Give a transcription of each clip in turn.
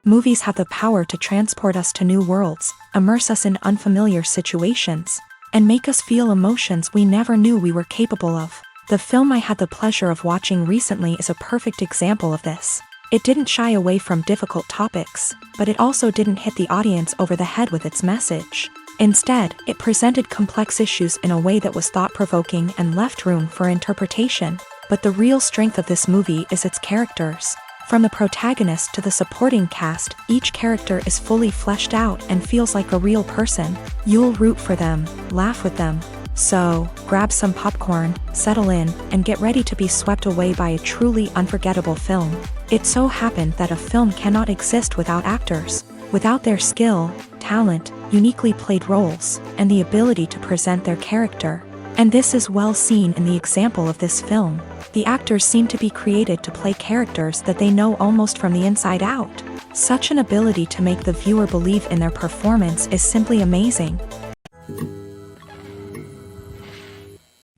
Movies have the power to transport us to new worlds, immerse us in unfamiliar situations, and make us feel emotions we never knew we were capable of. The film I had the pleasure of watching recently is a perfect example of this. It didn't shy away from difficult topics, but it also didn't hit the audience over the head with its message. Instead, it presented complex issues in a way that was thought-provoking and left room for interpretation. But the real strength of this movie is its characters. From the protagonist to the supporting cast, each character is fully fleshed out and feels like a real person. You'll root for them, laugh with them. So, grab some popcorn, settle in, and get ready to be swept away by a truly unforgettable film. It so happened that a film cannot exist without actors. Without their skill, talent, uniquely played roles, and the ability to present their character. And this is well seen in the example of this film. The actors seem to be created to play characters that they know almost from the inside out. Such an ability to make the viewer believe in their performance is simply amazing.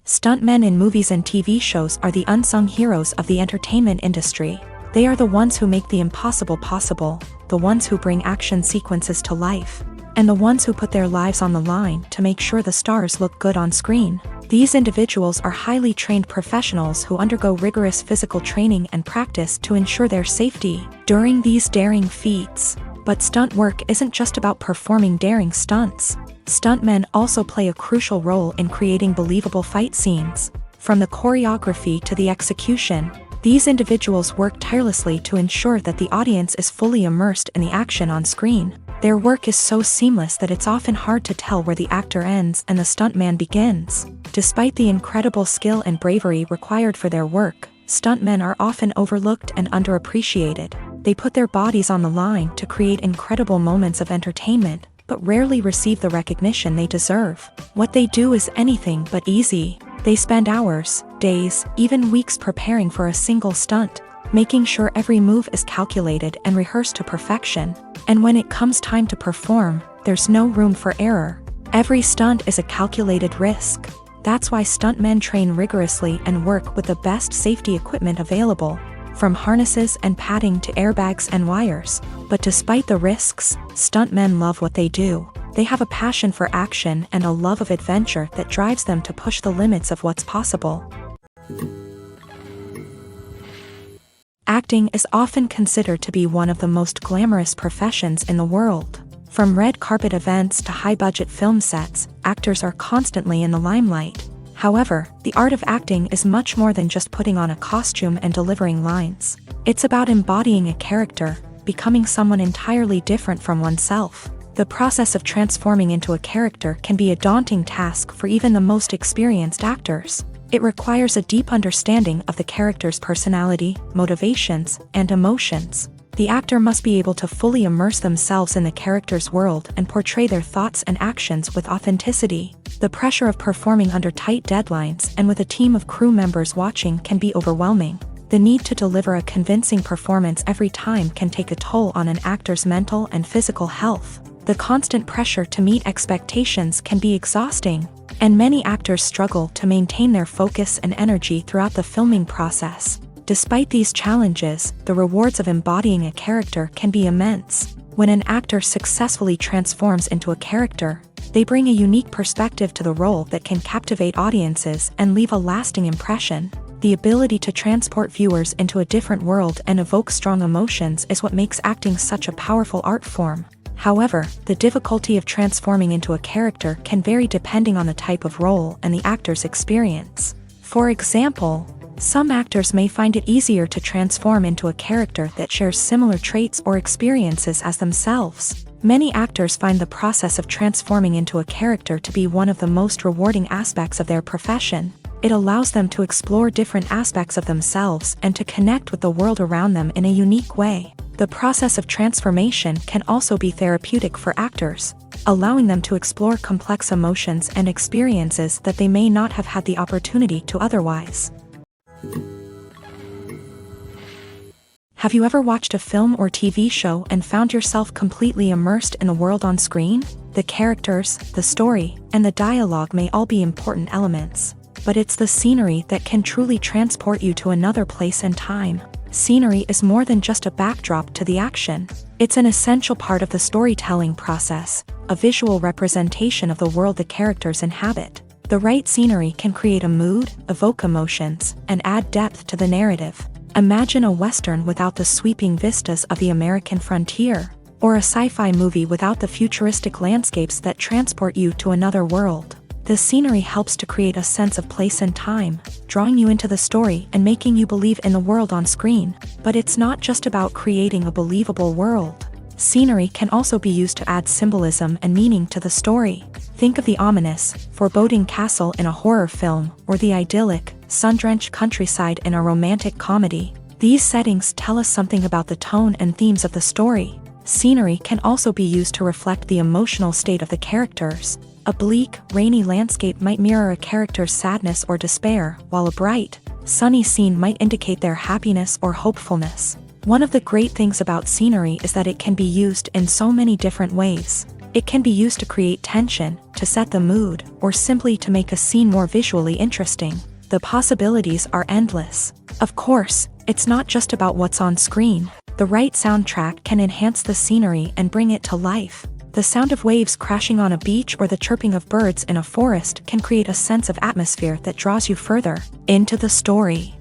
Stuntmen in movies and TV shows are the unsung heroes of the entertainment industry. They are the ones who make the impossible possible, the ones who bring action sequences to life, and the ones who put their lives on the line to make sure the stars look good on screen. These individuals are highly trained professionals who undergo rigorous physical training and practice to ensure their safety during these daring feats. But stunt work isn't just about performing daring stunts. Stuntmen also play a crucial role in creating believable fight scenes. From the choreography to the execution, these individuals work tirelessly to ensure that the audience is fully immersed in the action on screen. Their work is so seamless that it's often hard to tell where the actor ends and the stuntman begins. Despite the incredible skill and bravery required for their work, stuntmen are often overlooked and underappreciated. They put their bodies on the line to create incredible moments of entertainment, but rarely receive the recognition they deserve. What they do is anything but easy. They spend hours, days, even weeks preparing for a single stunt, making sure every move is calculated and rehearsed to perfection. And when it comes time to perform, there's no room for error. Every stunt is a calculated risk. That's why stuntmen train rigorously and work with the best safety equipment available, from harnesses and padding to airbags and wires. But despite the risks, stuntmen love what they do. They have a passion for action and a love of adventure that drives them to push the limits of what's possible. Acting is often considered to be one of the most glamorous professions in the world. From red carpet events to high-budget film sets, actors are constantly in the limelight. However, the art of acting is much more than just putting on a costume and delivering lines. It's about embodying a character, becoming someone entirely different from oneself. The process of transforming into a character can be a daunting task for even the most experienced actors. It requires a deep understanding of the character's personality, motivations, and emotions. The actor must be able to fully immerse themselves in the character's world and portray their thoughts and actions with authenticity. The pressure of performing under tight deadlines and with a team of crew members watching can be overwhelming. The need to deliver a convincing performance every time can take a toll on an actor's mental and physical health. The constant pressure to meet expectations can be exhausting, and many actors struggle to maintain their focus and energy throughout the filming process. Despite these challenges, the rewards of embodying a character can be immense. When an actor successfully transforms into a character, they bring a unique perspective to the role that can captivate audiences and leave a lasting impression. The ability to transport viewers into a different world and evoke strong emotions is what makes acting such a powerful art form. However, the difficulty of transforming into a character can vary depending on the type of role and the actor's experience. For example, some actors may find it easier to transform into a character that shares similar traits or experiences as themselves. Many actors find the process of transforming into a character to be one of the most rewarding aspects of their profession. It allows them to explore different aspects of themselves and to connect with the world around them in a unique way. The process of transformation can also be therapeutic for actors, allowing them to explore complex emotions and experiences that they may not have had the opportunity to otherwise. Have you ever watched a film or TV show and found yourself completely immersed in the world on screen? The characters, the story, and the dialogue may all be important elements, but it's the scenery that can truly transport you to another place and time. Scenery is more than just a backdrop to the action. It's an essential part of the storytelling process, a visual representation of the world the characters inhabit. The right scenery can create a mood, evoke emotions, and add depth to the narrative. Imagine a Western without the sweeping vistas of the American frontier, or a sci-fi movie without the futuristic landscapes that transport you to another world. The scenery helps to create a sense of place and time, drawing you into the story and making you believe in the world on screen. But it's not just about creating a believable world. Scenery can also be used to add symbolism and meaning to the story. Think of the ominous, foreboding castle in a horror film, or the idyllic, sun-drenched countryside in a romantic comedy. These settings tell us something about the tone and themes of the story. Scenery can also be used to reflect the emotional state of the characters. A bleak, rainy landscape might mirror a character's sadness or despair, while a bright, sunny scene might indicate their happiness or hopefulness. One of the great things about scenery is that it can be used in so many different ways. It can be used to create tension, to set the mood, or simply to make a scene more visually interesting. The possibilities are endless. Of course, it's not just about what's on screen. The right soundtrack can enhance the scenery and bring it to life. The sound of waves crashing on a beach or the chirping of birds in a forest can create a sense of atmosphere that draws you further into the story.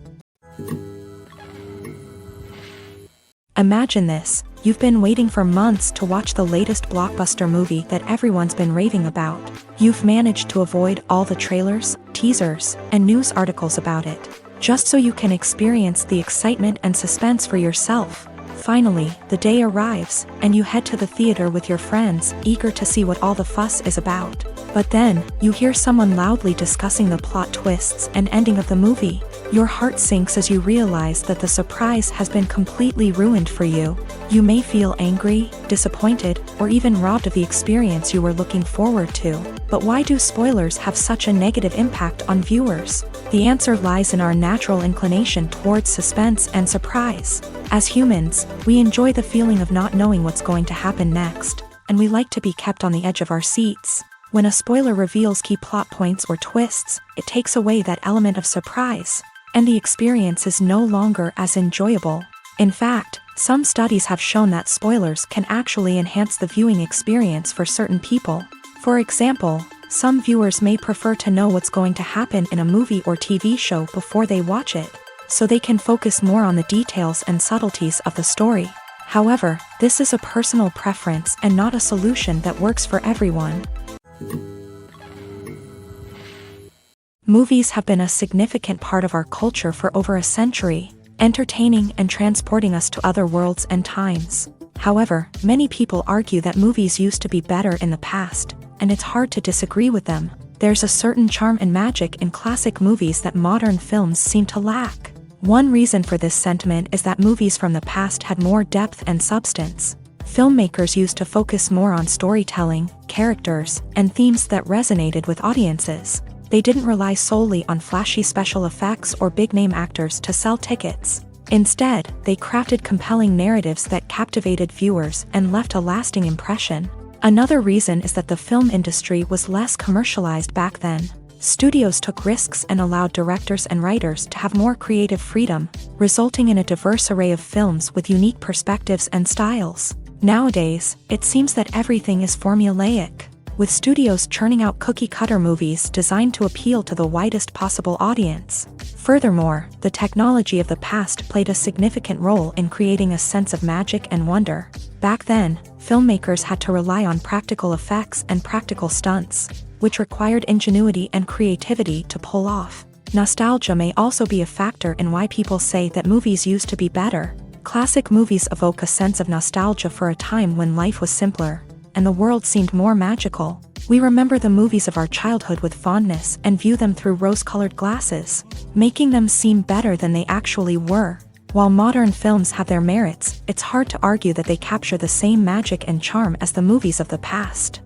Imagine this: you've been waiting for months to watch the latest blockbuster movie that everyone's been raving about. You've managed to avoid all the trailers, teasers, and news articles about it, just so you can experience the excitement and suspense for yourself. Finally, the day arrives, and you head to the theater with your friends, eager to see what all the fuss is about. But then, you hear someone loudly discussing the plot twists and ending of the movie. Your heart sinks as you realize that the surprise has been completely ruined for you. You may feel angry, disappointed, or even robbed of the experience you were looking forward to. But why do spoilers have such a negative impact on viewers? The answer lies in our natural inclination towards suspense and surprise. As humans, we enjoy the feeling of not knowing what's going to happen next, and we like to be kept on the edge of our seats. When a spoiler reveals key plot points or twists, it takes away that element of surprise, and the experience is no longer as enjoyable. In fact, some studies have shown that spoilers can actually enhance the viewing experience for certain people. For example, some viewers may prefer to know what's going to happen in a movie or TV show before they watch it, so they can focus more on the details and subtleties of the story. However, this is a personal preference and not a solution that works for everyone. Movies have been a significant part of our culture for over a century, entertaining and transporting us to other worlds and times. However, many people argue that movies used to be better in the past, and it's hard to disagree with them. There's a certain charm and magic in classic movies that modern films seem to lack. One reason for this sentiment is that movies from the past had more depth and substance. Filmmakers used to focus more on storytelling, characters, and themes that resonated with audiences. They didn't rely solely on flashy special effects or big-name actors to sell tickets. Instead, they crafted compelling narratives that captivated viewers and left a lasting impression. Another reason is that the film industry was less commercialized back then. Studios took risks and allowed directors and writers to have more creative freedom, resulting in a diverse array of films with unique perspectives and styles. Nowadays, it seems that everything is formulaic, with studios churning out cookie-cutter movies designed to appeal to the widest possible audience. Furthermore, the technology of the past played a significant role in creating a sense of magic and wonder. Back then, filmmakers had to rely on practical effects and practical stunts, which required ingenuity and creativity to pull off. Nostalgia may also be a factor in why people say that movies used to be better. Classic movies evoke a sense of nostalgia for a time when life was simpler, and the world seemed more magical. We remember the movies of our childhood with fondness and view them through rose-colored glasses, making them seem better than they actually were. While modern films have their merits, it's hard to argue that they capture the same magic and charm as the movies of the past.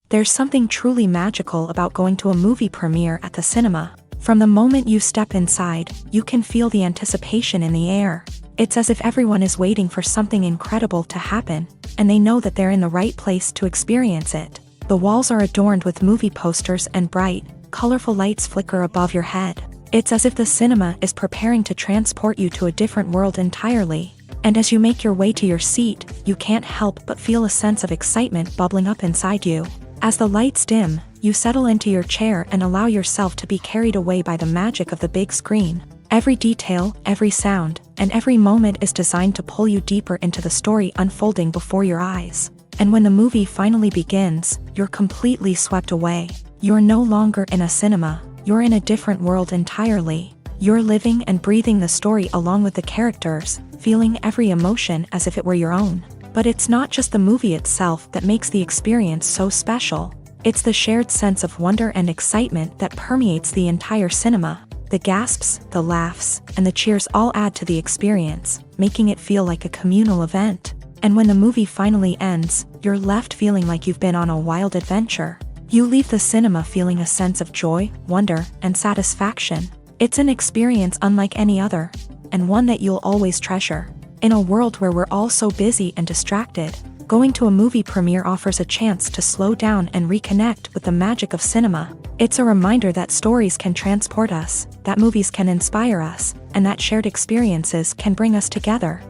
There's something truly magical about going to a movie premiere at the cinema. From the moment you step inside, you can feel the anticipation in the air. It's as if everyone is waiting for something incredible to happen, and they know that they're in the right place to experience it. The walls are adorned with movie posters and bright, colorful lights flicker above your head. It's as if the cinema is preparing to transport you to a different world entirely. And as you make your way to your seat, you can't help but feel a sense of excitement bubbling up inside you. As the lights dim, you settle into your chair and allow yourself to be carried away by the magic of the big screen. Every detail, every sound, and every moment is designed to pull you deeper into the story unfolding before your eyes. And when the movie finally begins, you're completely swept away. You're no longer in a cinema, you're in a different world entirely. You're living and breathing the story along with the characters, feeling every emotion as if it were your own. But it's not just the movie itself that makes the experience so special. It's the shared sense of wonder and excitement that permeates the entire cinema. The gasps, the laughs, and the cheers all add to the experience, making it feel like a communal event. And when the movie finally ends, you're left feeling like you've been on a wild adventure. You leave the cinema feeling a sense of joy, wonder, and satisfaction. It's an experience unlike any other, and one that you'll always treasure. In a world where we're all so busy and distracted, going to a movie premiere offers a chance to slow down and reconnect with the magic of cinema. It's a reminder that stories can transport us, that movies can inspire us, and that shared experiences can bring us together.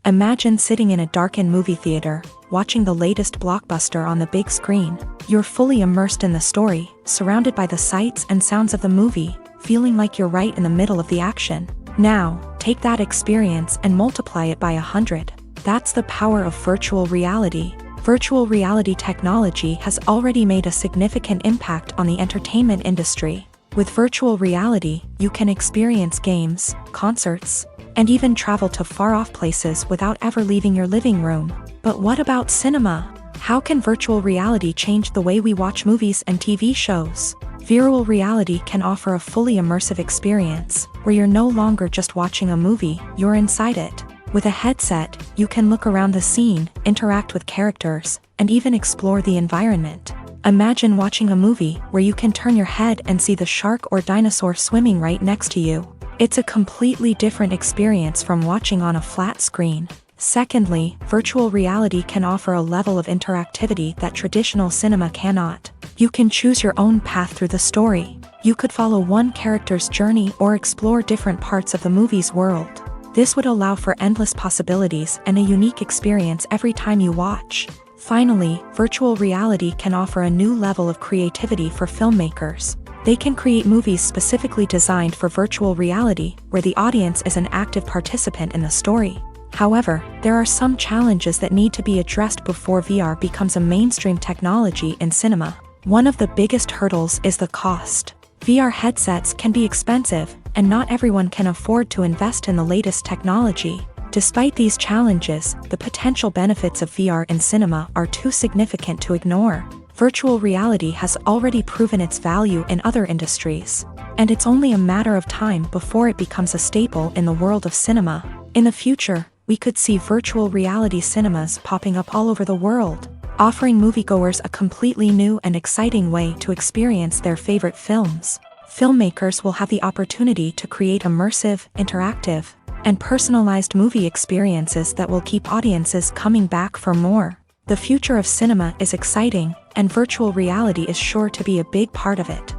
Imagine sitting in a darkened movie theater, watching the latest blockbuster on the big screen. You're fully immersed in the story, surrounded by the sights and sounds of the movie, feeling like you're right in the middle of the action. Now, take that experience and multiply it by 100. That's the power of virtual reality. Virtual reality technology has already made a significant impact on the entertainment industry. With virtual reality, you can experience games, concerts, and even travel to far-off places without ever leaving your living room. But what about cinema? How can virtual reality change the way we watch movies and TV shows? Virtual reality can offer a fully immersive experience, where you're no longer just watching a movie, you're inside it. With a headset, you can look around the scene, interact with characters, and even explore the environment. Imagine watching a movie where you can turn your head and see the shark or dinosaur swimming right next to you. It's a completely different experience from watching on a flat screen. Secondly, virtual reality can offer a level of interactivity that traditional cinema cannot. You can choose your own path through the story. You could follow one character's journey or explore different parts of the movie's world. This would allow for endless possibilities and a unique experience every time you watch. Finally, virtual reality can offer a new level of creativity for filmmakers. They can create movies specifically designed for virtual reality, where the audience is an active participant in the story. However, there are some challenges that need to be addressed before VR becomes a mainstream technology in cinema. One of the biggest hurdles is the cost. VR headsets can be expensive, and not everyone can afford to invest in the latest technology. Despite these challenges, the potential benefits of VR in cinema are too significant to ignore. Virtual reality has already proven its value in other industries, and it's only a matter of time before it becomes a staple in the world of cinema. In the future, we could see virtual reality cinemas popping up all over the world, offering moviegoers a completely new and exciting way to experience their favorite films. Filmmakers will have the opportunity to create immersive, interactive, and personalized movie experiences that will keep audiences coming back for more. The future of cinema is exciting, and virtual reality is sure to be a big part of it.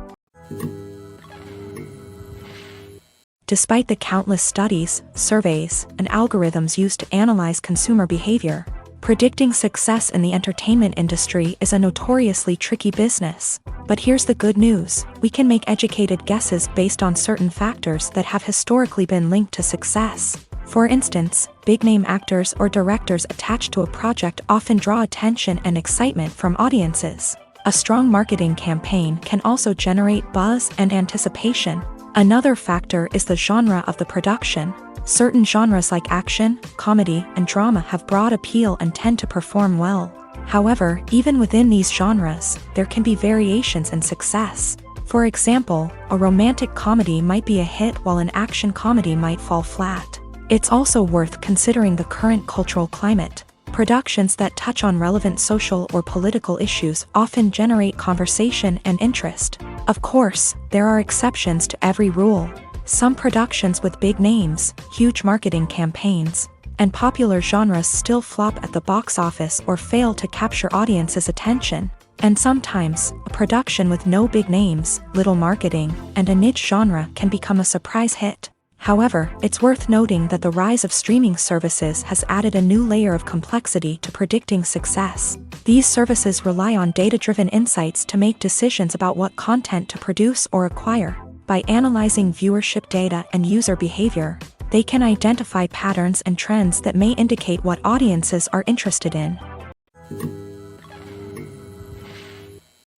Despite the countless studies, surveys, and algorithms used to analyze consumer behavior, predicting success in the entertainment industry is a notoriously tricky business. But here's the good news: we can make educated guesses based on certain factors that have historically been linked to success. For instance, big-name actors or directors attached to a project often draw attention and excitement from audiences. A strong marketing campaign can also generate buzz and anticipation. Another factor is the genre of the production. Certain genres like action, comedy, and drama have broad appeal and tend to perform well. However, even within these genres, there can be variations in success. For example, a romantic comedy might be a hit while an action comedy might fall flat. It's also worth considering the current cultural climate. Productions that touch on relevant social or political issues often generate conversation and interest. Of course, there are exceptions to every rule. Some productions with big names, huge marketing campaigns, and popular genres still flop at the box office or fail to capture audiences' attention. And sometimes, a production with no big names, little marketing, and a niche genre can become a surprise hit. However, it's worth noting that the rise of streaming services has added a new layer of complexity to predicting success. These services rely on data-driven insights to make decisions about what content to produce or acquire. By analyzing viewership data and user behavior, they can identify patterns and trends that may indicate what audiences are interested in.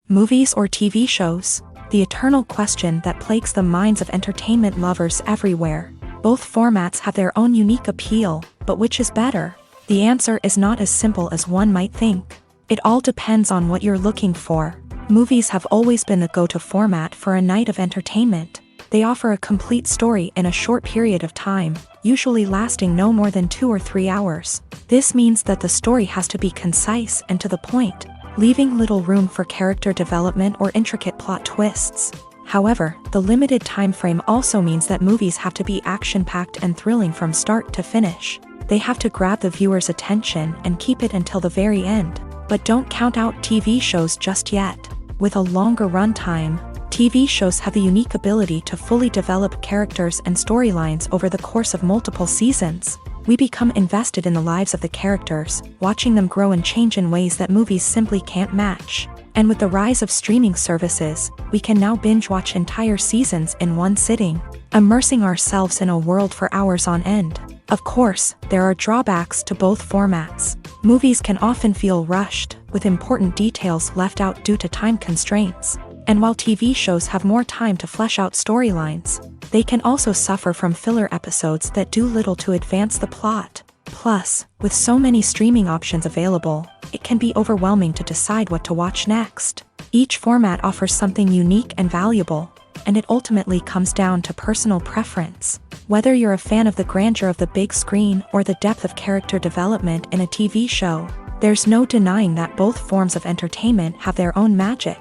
Movies or TV shows? The eternal question that plagues the minds of entertainment lovers everywhere. Both formats have their own unique appeal, but which is better? The answer is not as simple as one might think. It all depends on what you're looking for. Movies have always been the go-to format for a night of entertainment. They offer a complete story in a short period of time, usually lasting no more than 2 or 3 hours. This means that the story has to be concise and to the point, leaving little room for character development or intricate plot twists. However, the limited time frame also means that movies have to be action-packed and thrilling from start to finish. They have to grab the viewer's attention and keep it until the very end. But don't count out TV shows just yet. With a longer runtime, TV shows have the unique ability to fully develop characters and storylines over the course of multiple seasons. We become invested in the lives of the characters, watching them grow and change in ways that movies simply can't match. And with the rise of streaming services, we can now binge-watch entire seasons in one sitting, immersing ourselves in a world for hours on end. Of course, there are drawbacks to both formats. Movies can often feel rushed, with important details left out due to time constraints. And while TV shows have more time to flesh out storylines, they can also suffer from filler episodes that do little to advance the plot. Plus, with so many streaming options available, it can be overwhelming to decide what to watch next. Each format offers something unique and valuable, and it ultimately comes down to personal preference. Whether you're a fan of the grandeur of the big screen or the depth of character development in a TV show, there's no denying that both forms of entertainment have their own magic.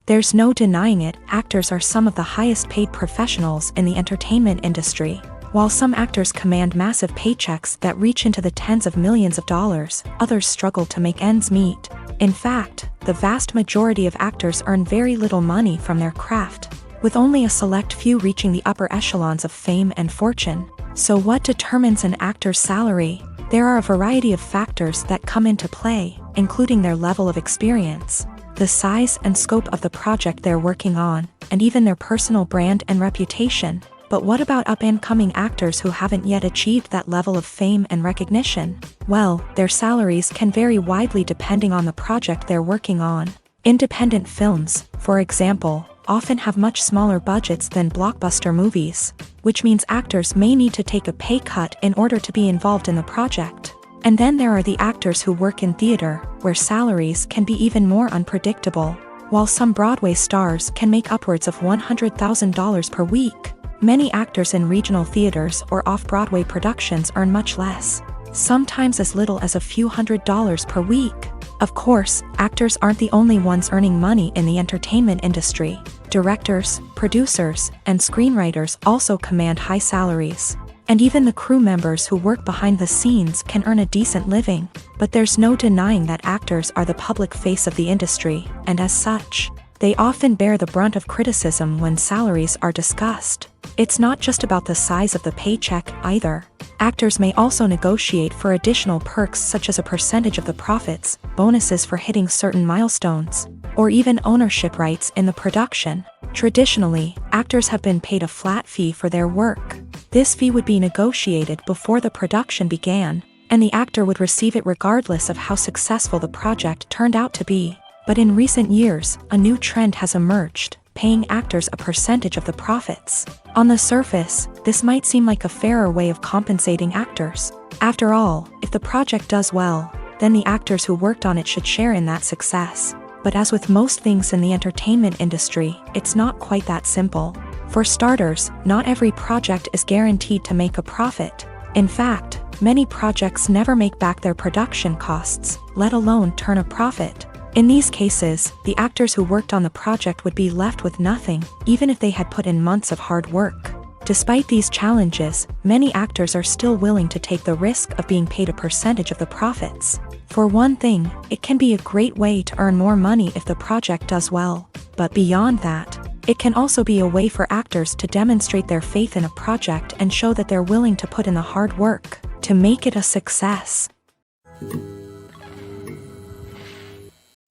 There's no denying it, actors are some of the highest paid professionals in the entertainment industry. While some actors command massive paychecks that reach into the tens of millions of dollars, others struggle to make ends meet. In fact, the vast majority of actors earn very little money from their craft, with only a select few reaching the upper echelons of fame and fortune. So what determines an actor's salary? There are a variety of factors that come into play, including their level of experience, the size and scope of the project they're working on, and even their personal brand and reputation. But what about up-and-coming actors who haven't yet achieved that level of fame and recognition? Well, their salaries can vary widely depending on the project they're working on. Independent films, for example, often have much smaller budgets than blockbuster movies, which means actors may need to take a pay cut in order to be involved in the project. And then there are the actors who work in theater, where salaries can be even more unpredictable. While some Broadway stars can make upwards of $100,000 per week, many actors in regional theaters or off-Broadway productions earn much less, sometimes as little as a few $100s per week. Of course, actors aren't the only ones earning money in the entertainment industry. Directors, producers, and screenwriters also command high salaries. And even the crew members who work behind the scenes can earn a decent living. But there's no denying that actors are the public face of the industry, and as such, they often bear the brunt of criticism when salaries are discussed. It's not just about the size of the paycheck either. Actors may also negotiate for additional perks such as a percentage of the profits, bonuses for hitting certain milestones, or even ownership rights in the production. Traditionally, actors have been paid a flat fee for their work. This fee would be negotiated before the production began, and the actor would receive it regardless of how successful the project turned out to be. But in recent years, a new trend has emerged, paying actors a percentage of the profits. On the surface, this might seem like a fairer way of compensating actors. After all, if the project does well, then the actors who worked on it should share in that success. But as with most things in the entertainment industry, it's not quite that simple. For starters, not every project is guaranteed to make a profit. In fact, many projects never make back their production costs, let alone turn a profit. In these cases, the actors who worked on the project would be left with nothing, even if they had put in months of hard work. Despite these challenges, many actors are still willing to take the risk of being paid a percentage of the profits. For one thing, it can be a great way to earn more money if the project does well. But beyond that, it can also be a way for actors to demonstrate their faith in a project and show that they're willing to put in the hard work to make it a success.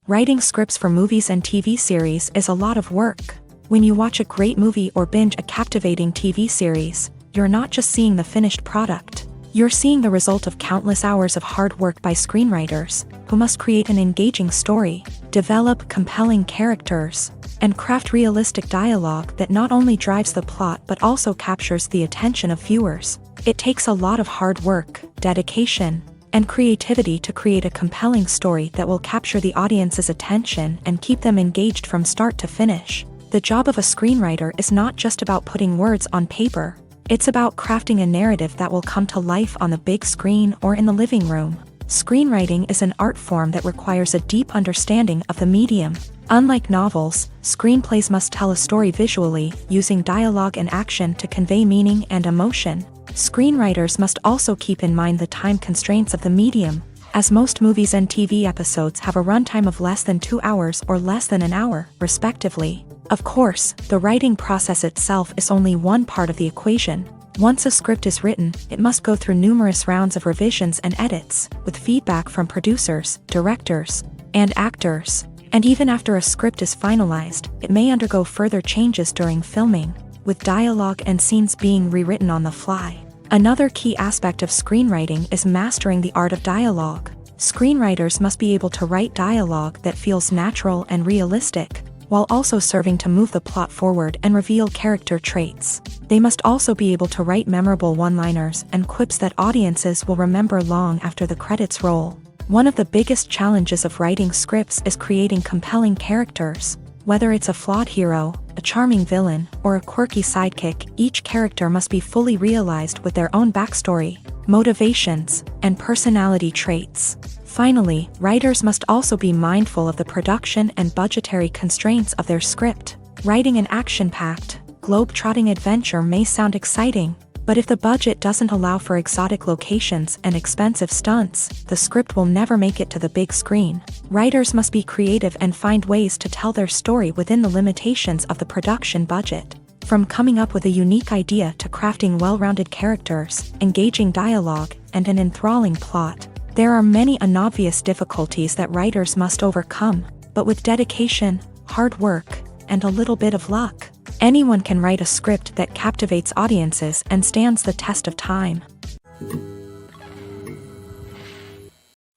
Writing scripts for movies and TV series is a lot of work. When you watch a great movie or binge a captivating TV series, you're not just seeing the finished product. You're seeing the result of countless hours of hard work by screenwriters, who must create an engaging story, develop compelling characters, and craft realistic dialogue that not only drives the plot but also captures the attention of viewers. It takes a lot of hard work, dedication, and creativity to create a compelling story that will capture the audience's attention and keep them engaged from start to finish. The job of a screenwriter is not just about putting words on paper. It's about crafting a narrative that will come to life on the big screen or in the living room. Screenwriting is an art form that requires a deep understanding of the medium. Unlike novels, screenplays must tell a story visually, using dialogue and action to convey meaning and emotion. Screenwriters must also keep in mind the time constraints of the medium, as most movies and TV episodes have a runtime of less than 2 hours or less than an hour, respectively. Of course, the writing process itself is only one part of the equation. Once a script is written, it must go through numerous rounds of revisions and edits, with feedback from producers, directors, and actors. And even after a script is finalized, it may undergo further changes during filming, with dialogue and scenes being rewritten on the fly. Another key aspect of screenwriting is mastering the art of dialogue. Screenwriters must be able to write dialogue that feels natural and realistic, while also serving to move the plot forward and reveal character traits. They must also be able to write memorable one-liners and quips that audiences will remember long after the credits roll. One of the biggest challenges of writing scripts is creating compelling characters. Whether it's a flawed hero, a charming villain, or a quirky sidekick, each character must be fully realized with their own backstory, motivations, and personality traits. Finally, writers must also be mindful of the production and budgetary constraints of their script. Writing an action-packed, globe-trotting adventure may sound exciting, but if the budget doesn't allow for exotic locations and expensive stunts, the script will never make it to the big screen. Writers must be creative and find ways to tell their story within the limitations of the production budget. From coming up with a unique idea to crafting well-rounded characters, engaging dialogue, and an enthralling plot, there are many unobvious difficulties that writers must overcome, but with dedication, hard work, and a little bit of luck, anyone can write a script that captivates audiences and stands the test of time.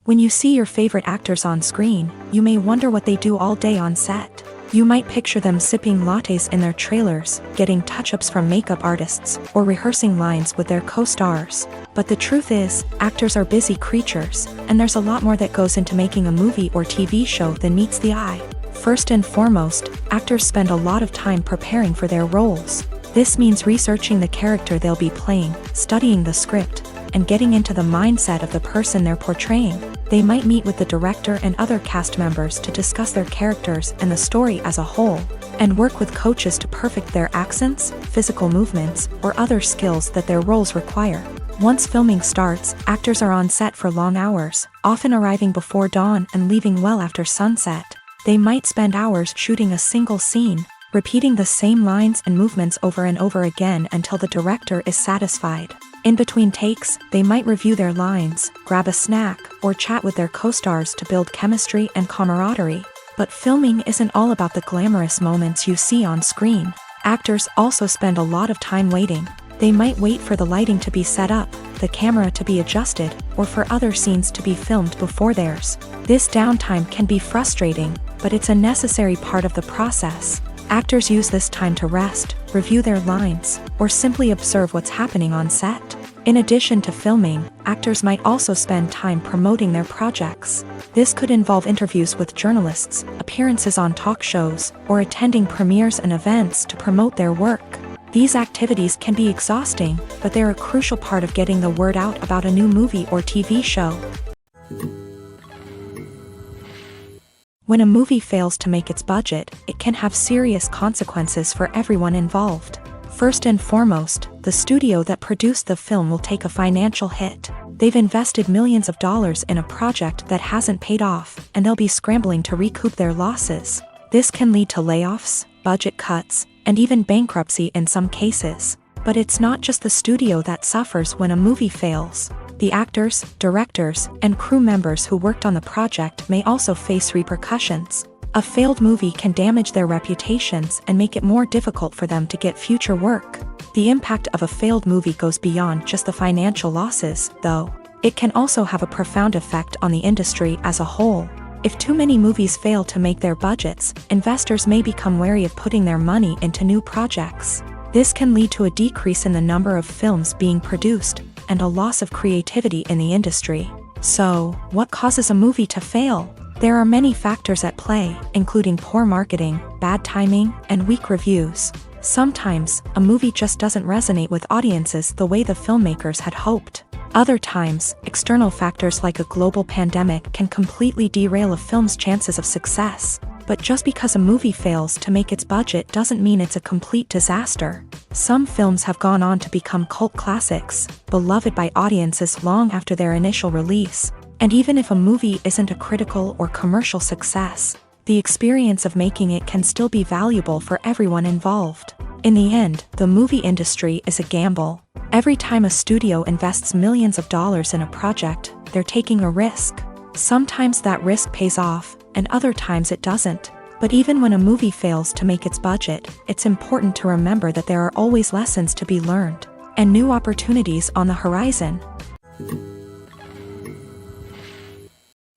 When you see your favorite actors on screen, you may wonder what they do all day on set. You might picture them sipping lattes in their trailers, getting touch-ups from makeup artists, or rehearsing lines with their co-stars. But the truth is, actors are busy creatures, and there's a lot more that goes into making a movie or TV show than meets the eye. First and foremost, actors spend a lot of time preparing for their roles. This means researching the character they'll be playing, studying the script, and getting into the mindset of the person they're portraying. They might meet with the director and other cast members to discuss their characters and the story as a whole, and work with coaches to perfect their accents, physical movements, or other skills that their roles require. Once filming starts, actors are on set for long hours, often arriving before dawn and leaving well after sunset. They might spend hours shooting a single scene, repeating the same lines and movements over and over again until the director is satisfied. In between takes, they might review their lines, grab a snack, or chat with their co-stars to build chemistry and camaraderie. But filming isn't all about the glamorous moments you see on screen. Actors also spend a lot of time waiting. They might wait for the lighting to be set up, the camera to be adjusted, or for other scenes to be filmed before theirs. This downtime can be frustrating, but it's a necessary part of the process. Actors use this time to rest, review their lines, or simply observe what's happening on set. In addition to filming, actors might also spend time promoting their projects. This could involve interviews with journalists, appearances on talk shows, or attending premieres and events to promote their work. These activities can be exhausting, but they're a crucial part of getting the word out about a new movie or TV show. When a movie fails to make its budget, it can have serious consequences for everyone involved. First and foremost, the studio that produced the film will take a financial hit. They've invested millions of dollars in a project that hasn't paid off, and they'll be scrambling to recoup their losses. This can lead to layoffs, budget cuts, and even bankruptcy in some cases. But it's not just the studio that suffers when a movie fails. The actors, directors, and crew members who worked on the project may also face repercussions. A failed movie can damage their reputations and make it more difficult for them to get future work. The impact of a failed movie goes beyond just the financial losses, though. It can also have a profound effect on the industry as a whole. If too many movies fail to make their budgets, investors may become wary of putting their money into new projects. This can lead to a decrease in the number of films being produced, and a loss of creativity in the industry. So, what causes a movie to fail? There are many factors at play, including poor marketing, bad timing, and weak reviews. Sometimes, a movie just doesn't resonate with audiences the way the filmmakers had hoped. Other times, external factors like a global pandemic can completely derail a film's chances of success. But just because a movie fails to make its budget doesn't mean it's a complete disaster. Some films have gone on to become cult classics, beloved by audiences long after their initial release. And even if a movie isn't a critical or commercial success, the experience of making it can still be valuable for everyone involved. In the end, the movie industry is a gamble. Every time a studio invests millions of dollars in a project, they're taking a risk. Sometimes that risk pays off, and other times it doesn't. But even when a movie fails to make its budget, it's important to remember that there are always lessons to be learned, and new opportunities on the horizon.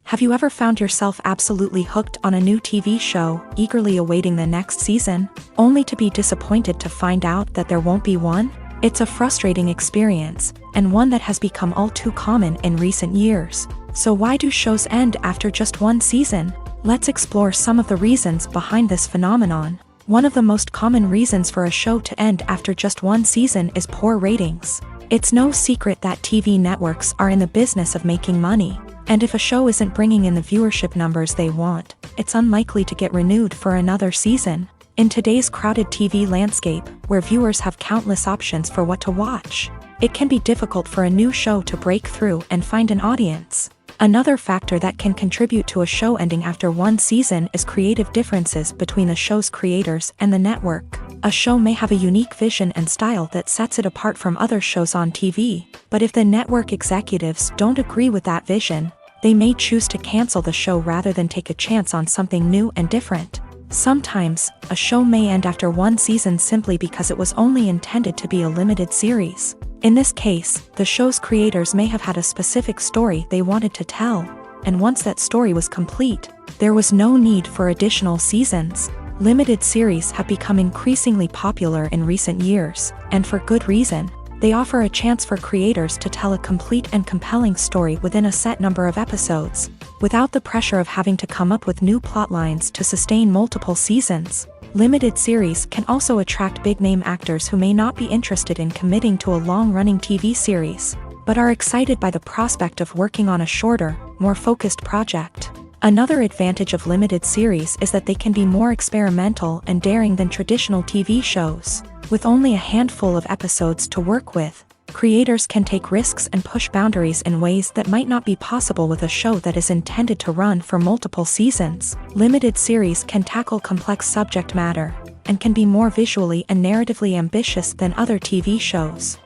Have you ever found yourself absolutely hooked on a new TV show, eagerly awaiting the next season, only to be disappointed to find out that there won't be one? It's a frustrating experience, and one that has become all too common in recent years. So why do shows end after just one season? Let's explore some of the reasons behind this phenomenon. One of the most common reasons for a show to end after just one season is poor ratings. It's no secret that TV networks are in the business of making money, and if a show isn't bringing in the viewership numbers they want, it's unlikely to get renewed for another season. In today's crowded TV landscape, where viewers have countless options for what to watch, it can be difficult for a new show to break through and find an audience. Another factor that can contribute to a show ending after one season is creative differences between the show's creators and the network. A show may have a unique vision and style that sets it apart from other shows on TV, but if the network executives don't agree with that vision, they may choose to cancel the show rather than take a chance on something new and different. Sometimes, a show may end after one season simply because it was only intended to be a limited series. In this case, the show's creators may have had a specific story they wanted to tell, and once that story was complete, there was no need for additional seasons. Limited series have become increasingly popular in recent years, and for good reason. They offer a chance for creators to tell a complete and compelling story within a set number of episodes, without the pressure of having to come up with new plotlines to sustain multiple seasons. Limited series can also attract big-name actors who may not be interested in committing to a long-running TV series, but are excited by the prospect of working on a shorter, more focused project. Another advantage of limited series is that they can be more experimental and daring than traditional TV shows. With only a handful of episodes to work with, creators can take risks and push boundaries in ways that might not be possible with a show that is intended to run for multiple seasons. Limited series can tackle complex subject matter, and can be more visually and narratively ambitious than other TV shows.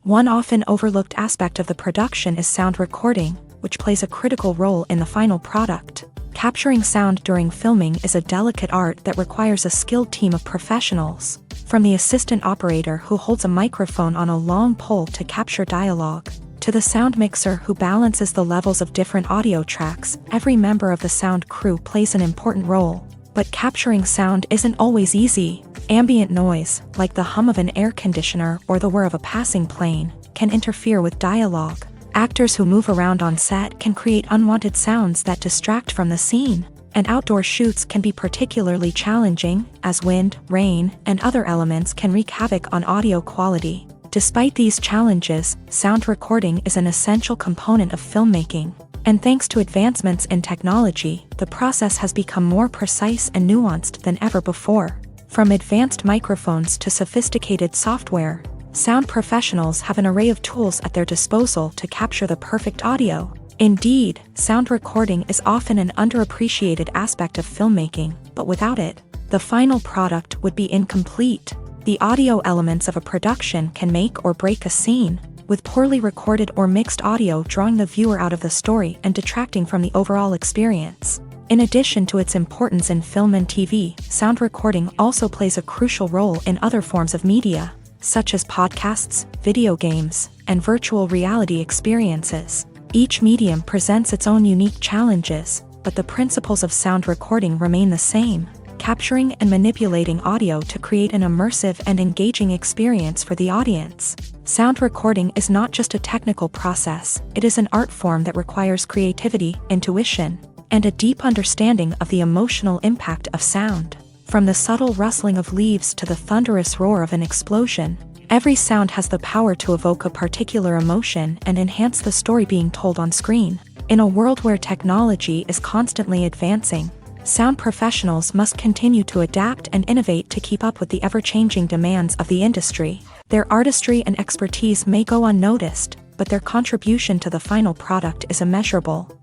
One often overlooked aspect of the production is sound recording, which plays a critical role in the final product. Capturing sound during filming is a delicate art that requires a skilled team of professionals, from the assistant operator who holds a microphone on a long pole to capture dialogue, to the sound mixer who balances the levels of different audio tracks. Every member of the sound crew plays an important role. But capturing sound isn't always easy. Ambient noise, like the hum of an air conditioner or the whir of a passing plane, can interfere with dialogue. Actors who move around on set can create unwanted sounds that distract from the scene, and outdoor shoots can be particularly challenging, as wind, rain, and other elements can wreak havoc on audio quality. Despite these challenges, sound recording is an essential component of filmmaking, and thanks to advancements in technology, the process has become more precise and nuanced than ever before. From advanced microphones to sophisticated software, Sound professionals have an array of tools at their disposal to capture the perfect audio. Indeed, sound recording is often an underappreciated aspect of filmmaking, but without it, the final product would be incomplete. The audio elements of a production can make or break a scene, with poorly recorded or mixed audio drawing the viewer out of the story and detracting from the overall experience. In addition to its importance in film and TV, sound recording also plays a crucial role in other forms of media, such as podcasts, video games, and virtual reality experiences. Each medium presents its own unique challenges, but the principles of sound recording remain the same, capturing and manipulating audio to create an immersive and engaging experience for the audience. Sound recording is not just a technical process, it is an art form that requires creativity, intuition, and a deep understanding of the emotional impact of sound. From the subtle rustling of leaves to the thunderous roar of an explosion, every sound has the power to evoke a particular emotion and enhance the story being told on screen. In a world where technology is constantly advancing, sound professionals must continue to adapt and innovate to keep up with the ever-changing demands of the industry. Their artistry and expertise may go unnoticed, but their contribution to the final product is immeasurable.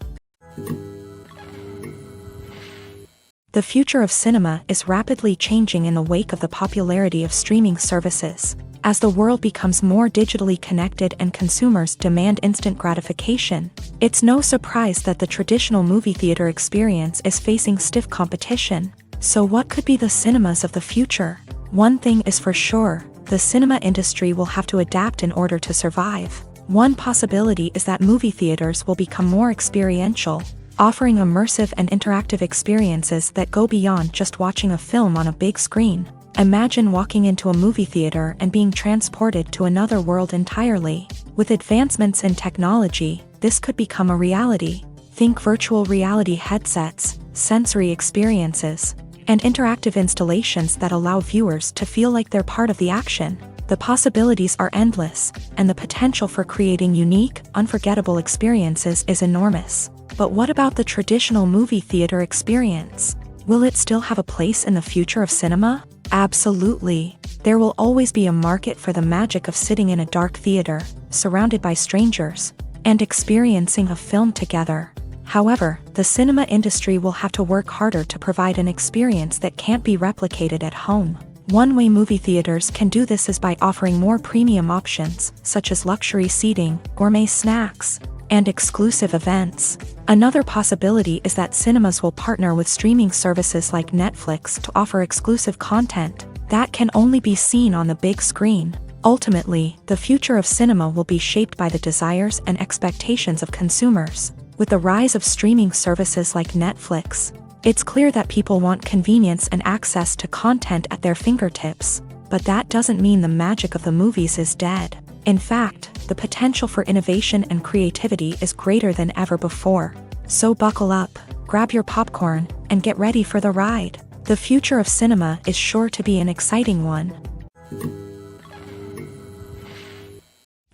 The future of cinema is rapidly changing in the wake of the popularity of streaming services. As the world becomes more digitally connected and consumers demand instant gratification, it's no surprise that the traditional movie theater experience is facing stiff competition. So what could be the cinemas of the future? One thing is for sure, the cinema industry will have to adapt in order to survive. One possibility is that movie theaters will become more experiential, offering immersive and interactive experiences that go beyond just watching a film on a big screen. Imagine walking into a movie theater and being transported to another world entirely. With advancements in technology, this could become a reality. Think virtual reality headsets, sensory experiences, and interactive installations that allow viewers to feel like they're part of the action. The possibilities are endless, and the potential for creating unique, unforgettable experiences is enormous. But what about the traditional movie theater experience? Will it still have a place in the future of cinema? Absolutely. There will always be a market for the magic of sitting in a dark theater, surrounded by strangers, and experiencing a film together. However, the cinema industry will have to work harder to provide an experience that can't be replicated at home. One way movie theaters can do this is by offering more premium options, such as luxury seating, gourmet snacks, and exclusive events. Another possibility is that cinemas will partner with streaming services like Netflix to offer exclusive content that can only be seen on the big screen. Ultimately, the future of cinema will be shaped by the desires and expectations of consumers. With the rise of streaming services like Netflix, it's clear that people want convenience and access to content at their fingertips. But that doesn't mean the magic of the movies is dead. In fact, the potential for innovation and creativity is greater than ever before. So buckle up, grab your popcorn, and get ready for the ride. The future of cinema is sure to be an exciting one.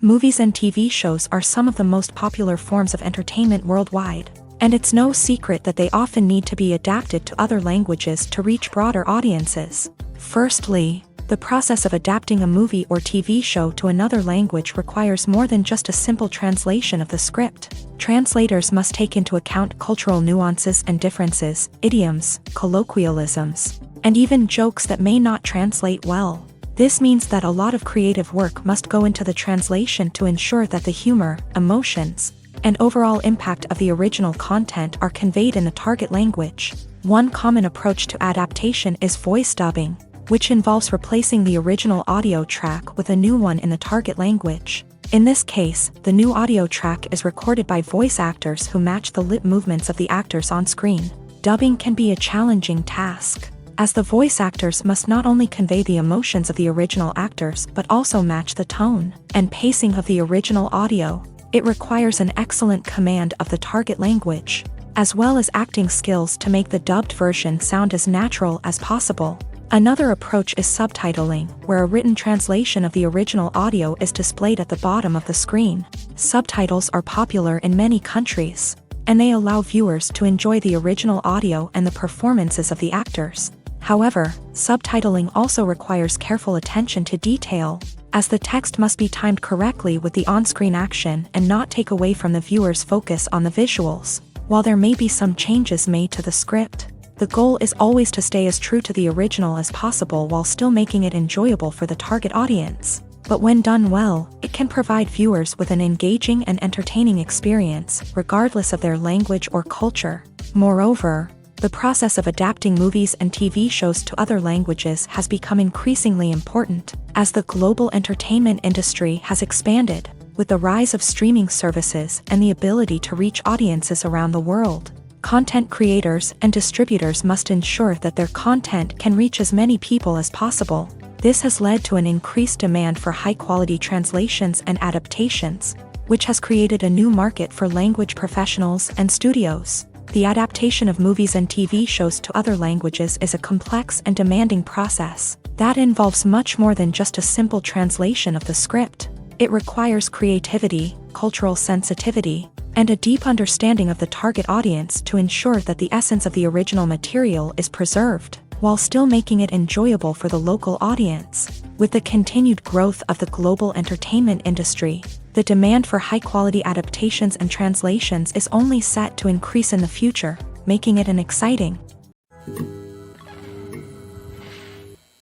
Movies and TV shows are some of the most popular forms of entertainment worldwide, and it's no secret that they often need to be adapted to other languages to reach broader audiences. Firstly, the process of adapting a movie or TV show to another language requires more than just a simple translation of the script. Translators must take into account cultural nuances and differences, idioms, colloquialisms, and even jokes that may not translate well. This means that a lot of creative work must go into the translation to ensure that the humor, emotions, and overall impact of the original content are conveyed in the target language. One common approach to adaptation is voice dubbing, which involves replacing the original audio track with a new one in the target language. In this case, the new audio track is recorded by voice actors who match the lip movements of the actors on screen. Dubbing can be a challenging task, as the voice actors must not only convey the emotions of the original actors but also match the tone and pacing of the original audio. It requires an excellent command of the target language, as well as acting skills to make the dubbed version sound as natural as possible. Another approach is subtitling, where a written translation of the original audio is displayed at the bottom of the screen. Subtitles are popular in many countries, and they allow viewers to enjoy the original audio and the performances of the actors. However, subtitling also requires careful attention to detail, as the text must be timed correctly with the on-screen action and not take away from the viewer's focus on the visuals. While there may be some changes made to the script, the goal is always to stay as true to the original as possible while still making it enjoyable for the target audience. But when done well, it can provide viewers with an engaging and entertaining experience, regardless of their language or culture. Moreover, the process of adapting movies and TV shows to other languages has become increasingly important, as the global entertainment industry has expanded, with the rise of streaming services and the ability to reach audiences around the world. Content creators and distributors must ensure that their content can reach as many people as possible. This has led to an increased demand for high-quality translations and adaptations, which has created a new market for language professionals and studios. The adaptation of movies and TV shows to other languages is a complex and demanding process that involves much more than just a simple translation of the script. It requires creativity, cultural sensitivity, and a deep understanding of the target audience to ensure that the essence of the original material is preserved, while still making it enjoyable for the local audience. With the continued growth of the global entertainment industry, the demand for high-quality adaptations and translations is only set to increase in the future, making it an exciting.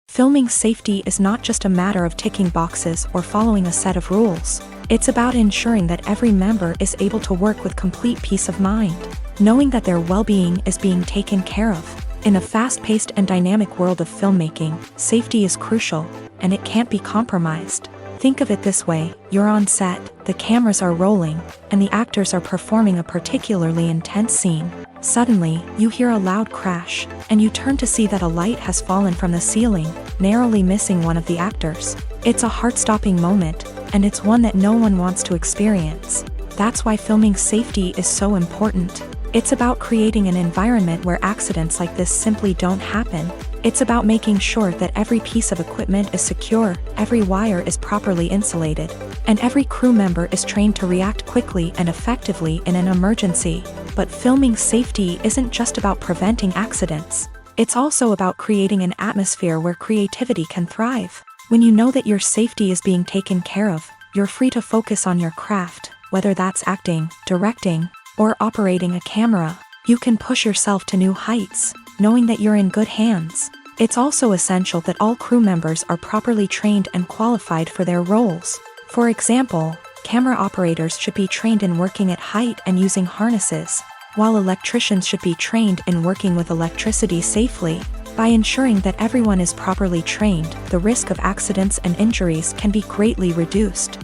Filming safety is not just a matter of ticking boxes or following a set of rules. It's about ensuring that every member is able to work with complete peace of mind, knowing that their well-being is being taken care of. In a fast-paced and dynamic world of filmmaking, safety is crucial, and it can't be compromised. Think of it this way: you're on set, the cameras are rolling, and the actors are performing a particularly intense scene. Suddenly, you hear a loud crash, and you turn to see that a light has fallen from the ceiling, narrowly missing one of the actors. It's a heart-stopping moment, and it's one that no one wants to experience. That's why filming safety is so important. It's about creating an environment where accidents like this simply don't happen. It's about making sure that every piece of equipment is secure, every wire is properly insulated, and every crew member is trained to react quickly and effectively in an emergency. But filming safety isn't just about preventing accidents. It's also about creating an atmosphere where creativity can thrive. When you know that your safety is being taken care of, you're free to focus on your craft, whether that's acting, directing, or operating a camera. You can push yourself to new heights, knowing that you're in good hands. It's also essential that all crew members are properly trained and qualified for their roles. For example, camera operators should be trained in working at height and using harnesses, while electricians should be trained in working with electricity safely. By ensuring that everyone is properly trained, the risk of accidents and injuries can be greatly reduced.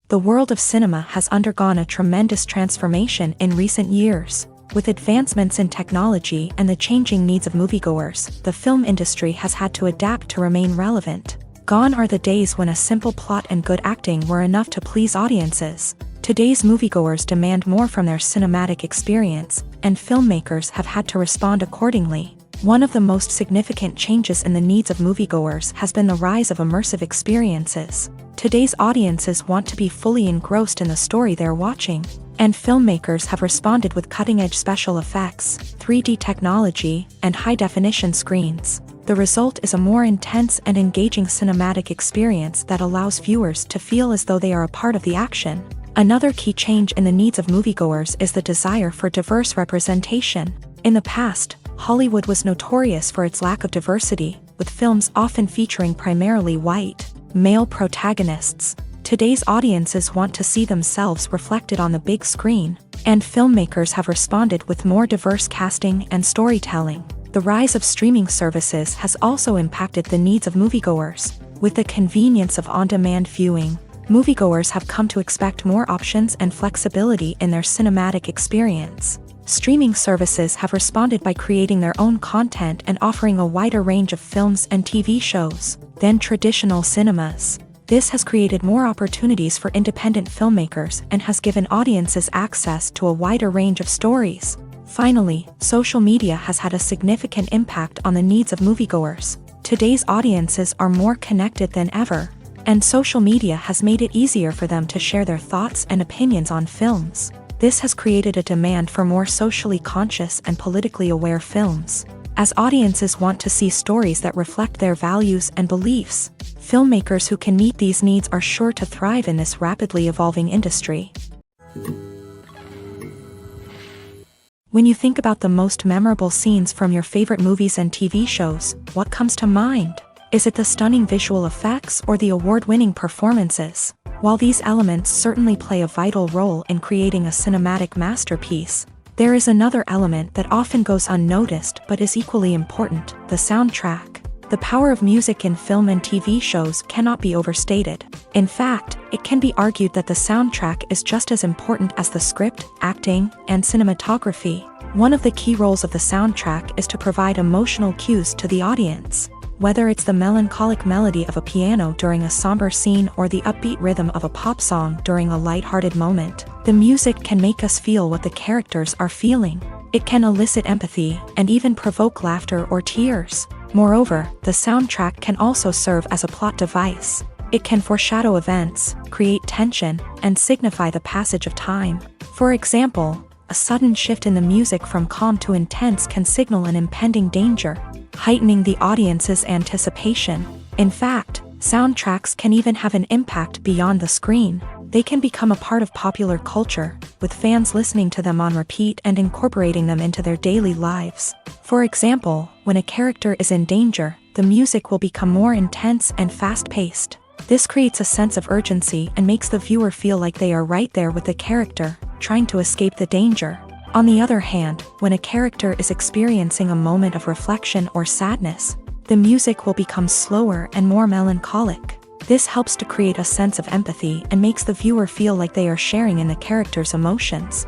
The world of cinema has undergone a tremendous transformation in recent years. With advancements in technology and the changing needs of moviegoers, the film industry has had to adapt to remain relevant. Gone are the days when a simple plot and good acting were enough to please audiences. Today's moviegoers demand more from their cinematic experience, and filmmakers have had to respond accordingly. One of the most significant changes in the needs of moviegoers has been the rise of immersive experiences. Today's audiences want to be fully engrossed in the story they're watching, and filmmakers have responded with cutting-edge special effects, 3D technology, and high-definition screens. The result is a more intense and engaging cinematic experience that allows viewers to feel as though they are a part of the action. Another key change in the needs of moviegoers is the desire for diverse representation. In the past, Hollywood was notorious for its lack of diversity, with films often featuring primarily white, male protagonists. Today's audiences want to see themselves reflected on the big screen, and filmmakers have responded with more diverse casting and storytelling. The rise of streaming services has also impacted the needs of moviegoers. With the convenience of on-demand viewing, moviegoers have come to expect more options and flexibility in their cinematic experience. Streaming services have responded by creating their own content and offering a wider range of films and TV shows than traditional cinemas. This has created more opportunities for independent filmmakers and has given audiences access to a wider range of stories. Finally, social media has had a significant impact on the needs of moviegoers. Today's audiences are more connected than ever, and social media has made it easier for them to share their thoughts and opinions on films. This has created a demand for more socially conscious and politically aware films. as audiences want to see stories that reflect their values and beliefs. Filmmakers who can meet these needs are sure to thrive in this rapidly evolving industry. When you think about the most memorable scenes from your favorite movies and TV shows, what comes to mind? Is it the stunning visual effects or the award-winning performances? While these elements certainly play a vital role in creating a cinematic masterpiece, there is another element that often goes unnoticed but is equally important: the soundtrack. The power of music in film and TV shows cannot be overstated. In fact, it can be argued that the soundtrack is just as important as the script, acting, and cinematography. One of the key roles of the soundtrack is to provide emotional cues to the audience. Whether it's the melancholic melody of a piano during a somber scene or the upbeat rhythm of a pop song during a lighthearted moment, the music can make us feel what the characters are feeling. It can elicit empathy and even provoke laughter or tears. Moreover, the soundtrack can also serve as a plot device. It can foreshadow events, create tension, and signify the passage of time. For example, a sudden shift in the music from calm to intense can signal an impending danger, heightening the audience's anticipation. In fact, soundtracks can even have an impact beyond the screen. They can become a part of popular culture, with fans listening to them on repeat and incorporating them into their daily lives. For example, when a character is in danger, the music will become more intense and fast-paced. This creates a sense of urgency and makes the viewer feel like they are right there with the character, trying to escape the danger. On the other hand, when a character is experiencing a moment of reflection or sadness, the music will become slower and more melancholic. This helps to create a sense of empathy and makes the viewer feel like they are sharing in the character's emotions.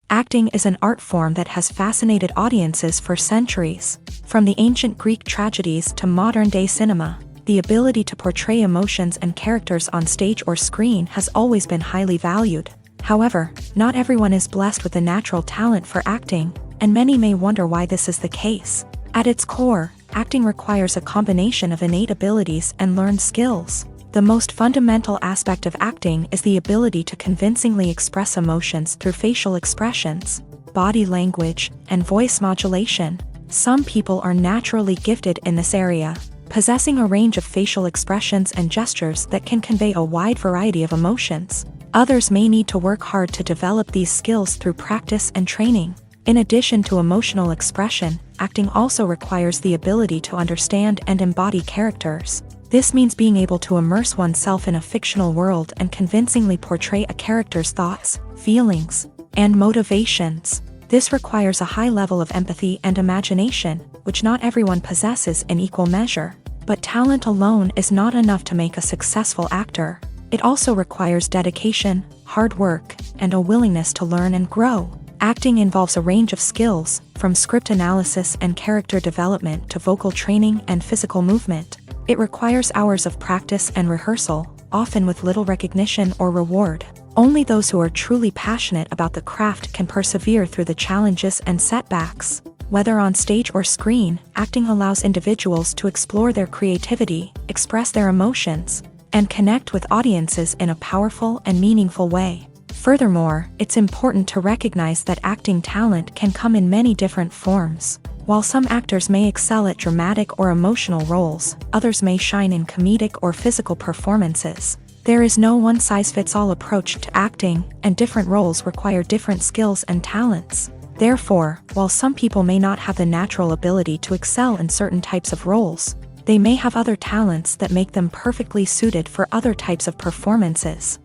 Acting is an art form that has fascinated audiences for centuries. From the ancient Greek tragedies to modern-day cinema, the ability to portray emotions and characters on stage or screen has always been highly valued. However, not everyone is blessed with a natural talent for acting, and many may wonder why this is the case. At its core, acting requires a combination of innate abilities and learned skills. The most fundamental aspect of acting is the ability to convincingly express emotions through facial expressions, body language, and voice modulation. Some people are naturally gifted in this area, possessing a range of facial expressions and gestures that can convey a wide variety of emotions. Others may need to work hard to develop these skills through practice and training. In addition to emotional expression, acting also requires the ability to understand and embody characters. This means being able to immerse oneself in a fictional world and convincingly portray a character's thoughts, feelings, and motivations. This requires a high level of empathy and imagination, which not everyone possesses in equal measure. But talent alone is not enough to make a successful actor. It also requires dedication, hard work, and a willingness to learn and grow. Acting involves a range of skills, from script analysis and character development to vocal training and physical movement. It requires hours of practice and rehearsal, often with little recognition or reward. Only those who are truly passionate about the craft can persevere through the challenges and setbacks. Whether on stage or screen, acting allows individuals to explore their creativity, express their emotions, and connect with audiences in a powerful and meaningful way. Furthermore, it's important to recognize that acting talent can come in many different forms. While some actors may excel at dramatic or emotional roles, others may shine in comedic or physical performances. There is no one-size-fits-all approach to acting, and different roles require different skills and talents. Therefore, while some people may not have the natural ability to excel in certain types of roles, they may have other talents that make them perfectly suited for other types of performances.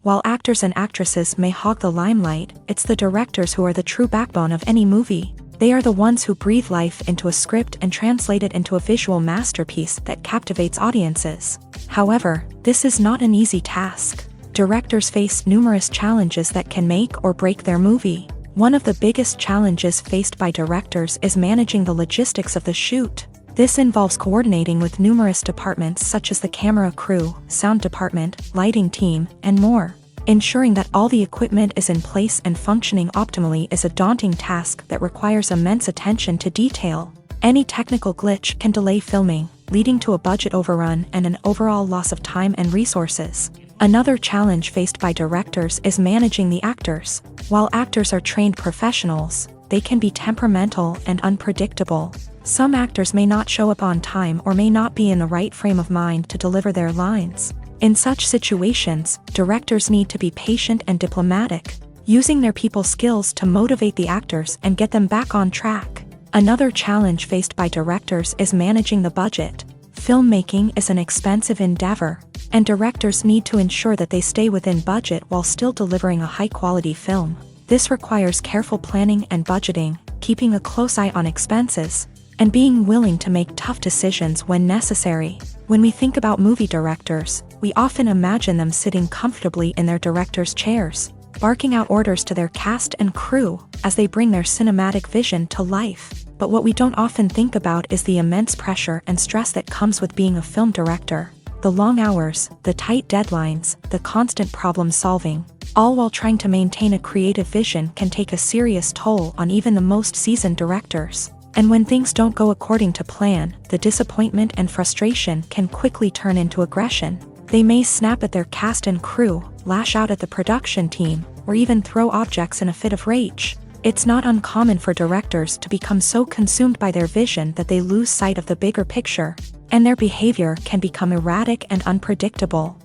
While actors and actresses may hog the limelight, it's the directors who are the true backbone of any movie. They are the ones who breathe life into a script and translate it into a visual masterpiece that captivates audiences. However, this is not an easy task. Directors face numerous challenges that can make or break their movie. One of the biggest challenges faced by directors is managing the logistics of the shoot. This involves coordinating with numerous departments such as the camera crew, sound department, lighting team, and more. Ensuring that all the equipment is in place and functioning optimally is a daunting task that requires immense attention to detail. Any technical glitch can delay filming, leading to a budget overrun and an overall loss of time and resources. Another challenge faced by directors is managing the actors. While actors are trained professionals, they can be temperamental and unpredictable. Some actors may not show up on time or may not be in the right frame of mind to deliver their lines. In such situations, directors need to be patient and diplomatic, using their people skills to motivate the actors and get them back on track. Another challenge faced by directors is managing the budget. Filmmaking is an expensive endeavor, and directors need to ensure that they stay within budget while still delivering a high-quality film. This requires careful planning and budgeting, keeping a close eye on expenses, and being willing to make tough decisions when necessary. When we think about movie directors, we often imagine them sitting comfortably in their director's chairs, barking out orders to their cast and crew as they bring their cinematic vision to life. But what we don't often think about is the immense pressure and stress that comes with being a film director. The long hours, the tight deadlines, the constant problem solving, all while trying to maintain a creative vision can take a serious toll on even the most seasoned directors. And when things don't go according to plan, the disappointment and frustration can quickly turn into aggression. They may snap at their cast and crew, lash out at the production team, or even throw objects in a fit of rage. It's not uncommon for directors to become so consumed by their vision that they lose sight of the bigger picture, and their behavior can become erratic and unpredictable.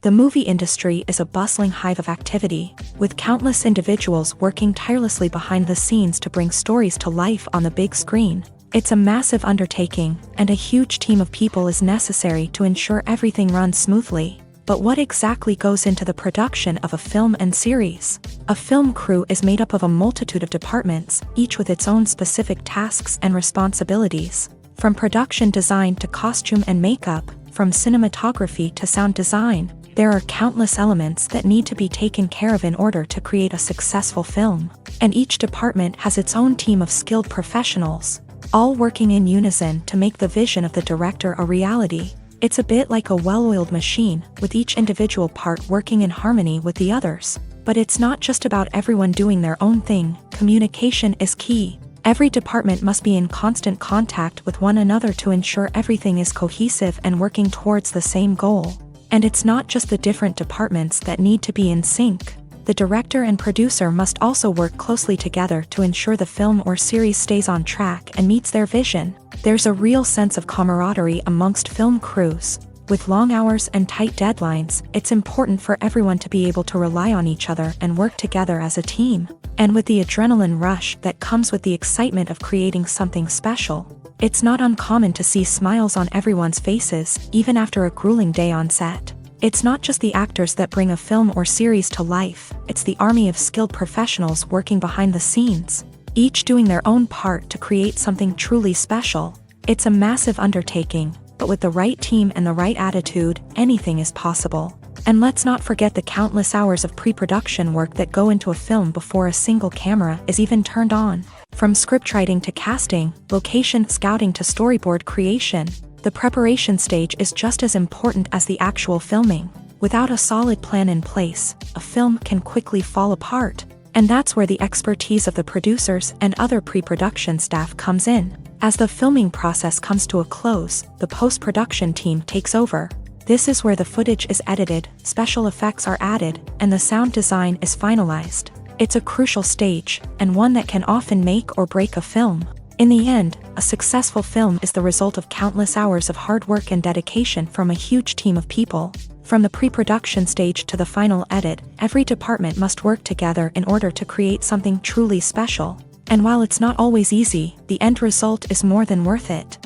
The movie industry is a bustling hive of activity, with countless individuals working tirelessly behind the scenes to bring stories to life on the big screen. It's a massive undertaking, and a huge team of people is necessary to ensure everything runs smoothly. But what exactly goes into the production of a film and series? A film crew is made up of a multitude of departments, each with its own specific tasks and responsibilities. From production design to costume and makeup, from cinematography to sound design, there are countless elements that need to be taken care of in order to create a successful film. And each department has its own team of skilled professionals, all working in unison to make the vision of the director a reality. It's a bit like a well-oiled machine, with each individual part working in harmony with the others. But it's not just about everyone doing their own thing. Communication is key. Every department must be in constant contact with one another to ensure everything is cohesive and working towards the same goal. And it's not just the different departments that need to be in sync. The director and producer must also work closely together to ensure the film or series stays on track and meets their vision. There's a real sense of camaraderie amongst film crews. With long hours and tight deadlines, it's important for everyone to be able to rely on each other and work together as a team. And with the adrenaline rush that comes with the excitement of creating something special, it's not uncommon to see smiles on everyone's faces, even after a grueling day on set. It's not just the actors that bring a film or series to life, it's the army of skilled professionals working behind the scenes, each doing their own part to create something truly special. It's a massive undertaking, but with the right team and the right attitude, anything is possible. And let's not forget the countless hours of pre-production work that go into a film before a single camera is even turned on. From scriptwriting to casting, location scouting to storyboard creation, the preparation stage is just as important as the actual filming. Without a solid plan in place, a film can quickly fall apart. And that's where the expertise of the producers and other pre-production staff comes in. As the filming process comes to a close, the post-production team takes over. This is where the footage is edited, special effects are added, and the sound design is finalized. It's a crucial stage, and one that can often make or break a film. In the end, a successful film is the result of countless hours of hard work and dedication from a huge team of people. From the pre-production stage to the final edit, every department must work together in order to create something truly special. And while it's not always easy, the end result is more than worth it.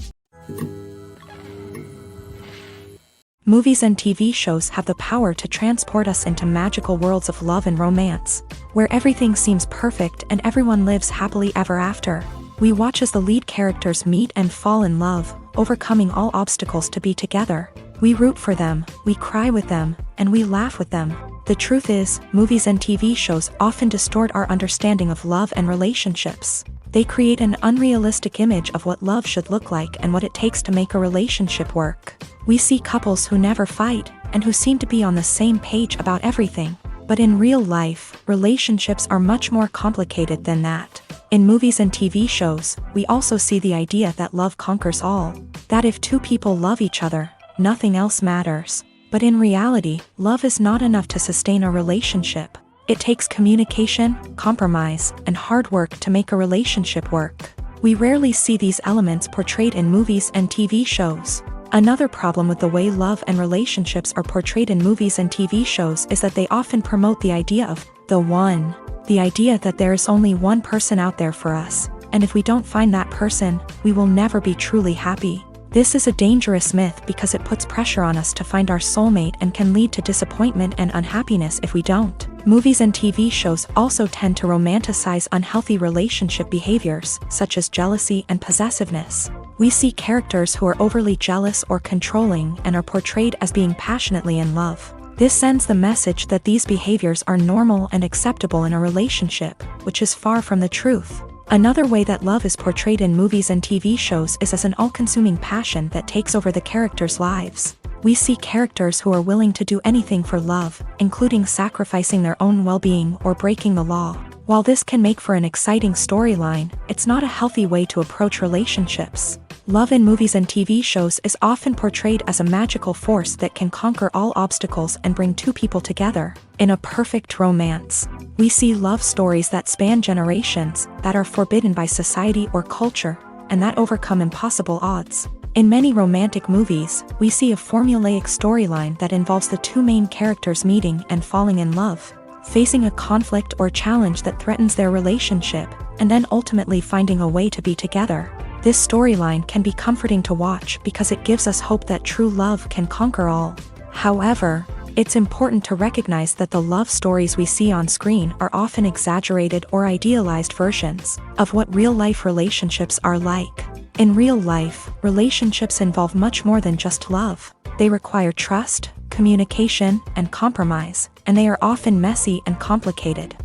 Movies and TV shows have the power to transport us into magical worlds of love and romance, where everything seems perfect and everyone lives happily ever after. We watch as the lead characters meet and fall in love, overcoming all obstacles to be together. We root for them, we cry with them, and we laugh with them. The truth is, movies and TV shows often distort our understanding of love and relationships. They create an unrealistic image of what love should look like and what it takes to make a relationship work. We see couples who never fight, and who seem to be on the same page about everything. But in real life, relationships are much more complicated than that. In movies and TV shows, we also see the idea that love conquers all. That if two people love each other, nothing else matters. But in reality, love is not enough to sustain a relationship. It takes communication, compromise, and hard work to make a relationship work. We rarely see these elements portrayed in movies and TV shows. Another problem with the way love and relationships are portrayed in movies and TV shows is that they often promote the idea of the one. The idea that there is only one person out there for us, and if we don't find that person, we will never be truly happy. This is a dangerous myth because it puts pressure on us to find our soulmate and can lead to disappointment and unhappiness if we don't. Movies and TV shows also tend to romanticize unhealthy relationship behaviors, such as jealousy and possessiveness. We see characters who are overly jealous or controlling and are portrayed as being passionately in love. This sends the message that these behaviors are normal and acceptable in a relationship, which is far from the truth. Another way that love is portrayed in movies and TV shows is as an all-consuming passion that takes over the characters' lives. We see characters who are willing to do anything for love, including sacrificing their own well-being or breaking the law. While this can make for an exciting storyline, it's not a healthy way to approach relationships. Love in movies and TV shows is often portrayed as a magical force that can conquer all obstacles and bring two people together. In a perfect romance, we see love stories that span generations, that are forbidden by society or culture, and that overcome impossible odds. In many romantic movies, we see a formulaic storyline that involves the two main characters meeting and falling in love, facing a conflict or challenge that threatens their relationship, and then ultimately finding a way to be together. This storyline can be comforting to watch because it gives us hope that true love can conquer all. However, it's important to recognize that the love stories we see on screen are often exaggerated or idealized versions of what real-life relationships are like. In real life, relationships involve much more than just love. They require trust, communication, and compromise, and they are often messy and complicated.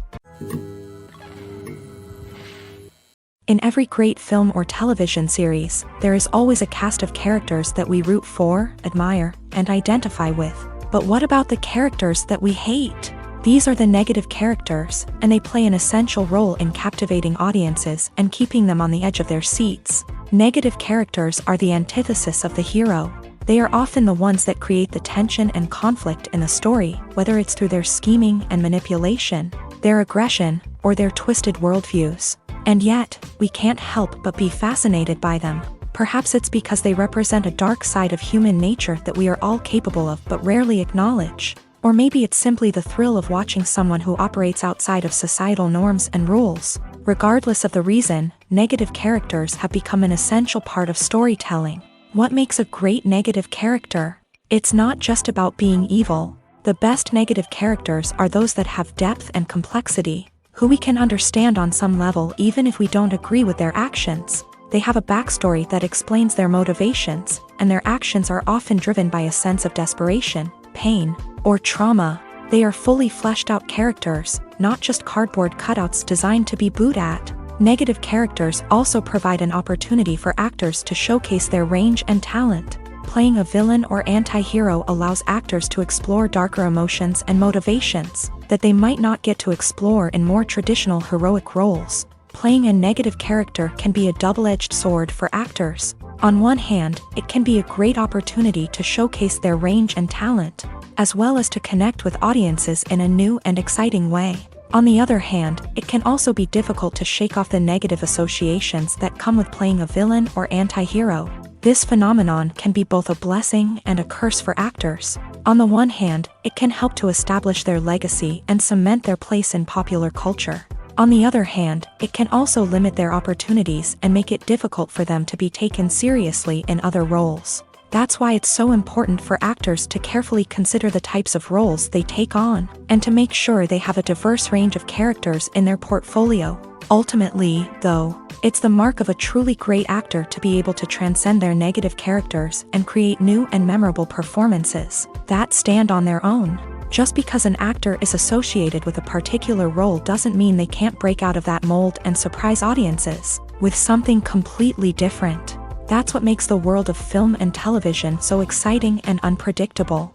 In every great film or television series, there is always a cast of characters that we root for, admire, and identify with. But what about the characters that we hate? These are the negative characters, and they play an essential role in captivating audiences and keeping them on the edge of their seats. Negative characters are the antithesis of the hero. They are often the ones that create the tension and conflict in the story, whether it's through their scheming and manipulation, their aggression, or their twisted worldviews. And yet, we can't help but be fascinated by them. Perhaps it's because they represent a dark side of human nature that we are all capable of but rarely acknowledge. Or maybe it's simply the thrill of watching someone who operates outside of societal norms and rules. Regardless of the reason, negative characters have become an essential part of storytelling. What makes a great negative character? It's not just about being evil. The best negative characters are those that have depth and complexity, who we can understand on some level even if we don't agree with their actions. They have a backstory that explains their motivations, and their actions are often driven by a sense of desperation, pain, or trauma. They are fully fleshed out characters, not just cardboard cutouts designed to be booed at. Negative characters also provide an opportunity for actors to showcase their range and talent. Playing a villain or anti-hero allows actors to explore darker emotions and motivations that they might not get to explore in more traditional heroic roles. Playing a negative character can be a double-edged sword for actors. On one hand, it can be a great opportunity to showcase their range and talent, as well as to connect with audiences in a new and exciting way. On the other hand, it can also be difficult to shake off the negative associations that come with playing a villain or anti-hero. This phenomenon can be both a blessing and a curse for actors. On the one hand, it can help to establish their legacy and cement their place in popular culture. On the other hand, it can also limit their opportunities and make it difficult for them to be taken seriously in other roles. That's why it's so important for actors to carefully consider the types of roles they take on, and to make sure they have a diverse range of characters in their portfolio. Ultimately, though, it's the mark of a truly great actor to be able to transcend their negative characters and create new and memorable performances that stand on their own. Just because an actor is associated with a particular role doesn't mean they can't break out of that mold and surprise audiences with something completely different. That's what makes the world of film and television so exciting and unpredictable.